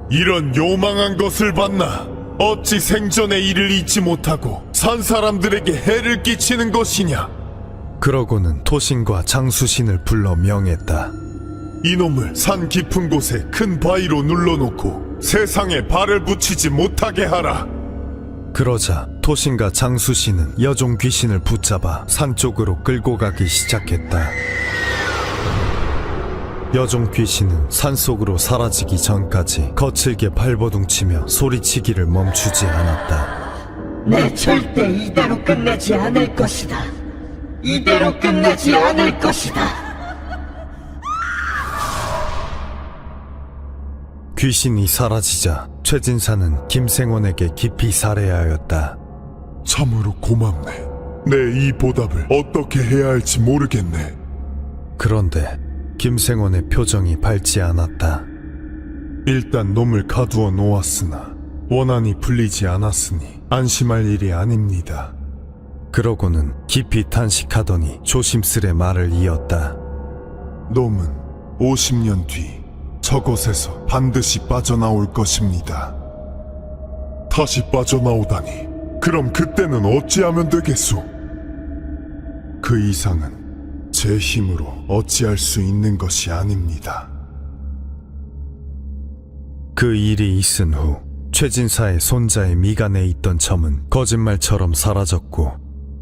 이런 요망한 것을 봤나? 어찌 생전의 일을 잊지 못하고 산 사람들에게 해를 끼치는 것이냐? 그러고는 토신과 장수신을 불러 명했다. 이놈을 산 깊은 곳에 큰 바위로 눌러놓고 세상에 발을 붙이지 못하게 하라. 그러자 토신과 장수신은 여종 귀신을 붙잡아 산 쪽으로 끌고 가기 시작했다. 여종 귀신은 산속으로 사라지기 전까지 거칠게 발버둥치며 소리치기를 멈추지 않았다. 내 절대 이대로 끝내지 않을 것이다. 이대로 끝내지 않을 것이다. 귀신이 사라지자 최진사는 김생원에게 깊이 살해하였다. 참으로 고맙네. 내 이 보답을 어떻게 해야 할지 모르겠네. 그런데 김생원의 표정이 밝지 않았다. 일단 놈을 가두어 놓았으나 원한이 풀리지 않았으니 안심할 일이 아닙니다. 그러고는 깊이 탄식하더니 조심스레 말을 이었다. 놈은 50년 뒤 저곳에서 반드시 빠져나올 것입니다. 다시 빠져나오다니 그럼 그때는 어찌하면 되겠소? 그 이상은 제 힘으로 어찌할 수 있는 것이 아닙니다. 그 일이 있은 후 최진사의 손자의 미간에 있던 점은 거짓말처럼 사라졌고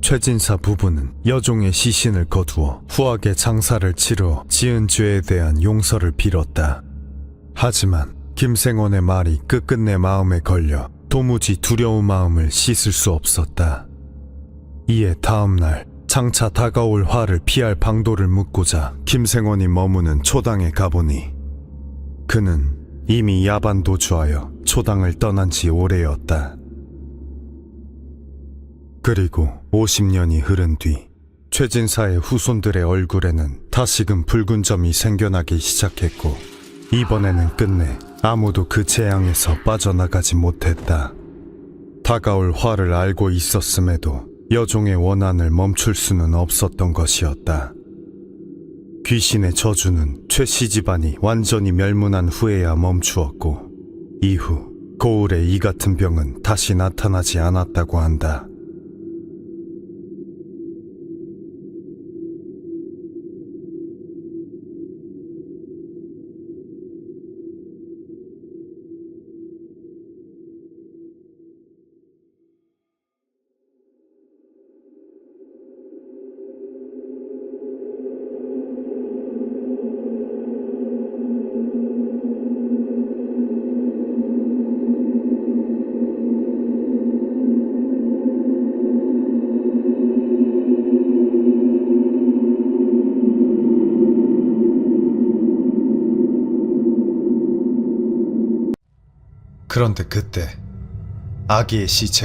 최진사 부부는 여종의 시신을 거두어 후하게 장사를 치러 지은 죄에 대한 용서를 빌었다. 하지만 김생원의 말이 끝끝내 마음에 걸려 도무지 두려운 마음을 씻을 수 없었다. 이에 다음날 장차 다가올 화를 피할 방도를 묻고자 김생원이 머무는 초당에 가보니 그는 이미 야반도주하여 초당을 떠난 지 오래였다. 그리고 50년이 흐른 뒤 최진사의 후손들의 얼굴에는 다시금 붉은 점이 생겨나기 시작했고 이번에는 끝내 아무도 그 재앙에서 빠져나가지 못했다. 다가올 화를 알고 있었음에도 여종의 원한을 멈출 수는 없었던 것이었다. 귀신의 저주는 최씨 집안이 완전히 멸문한 후에야 멈추었고 이후 고을에 이 같은 병은 다시 나타나지 않았다고 한다. 그런데 그때 아기의 시체가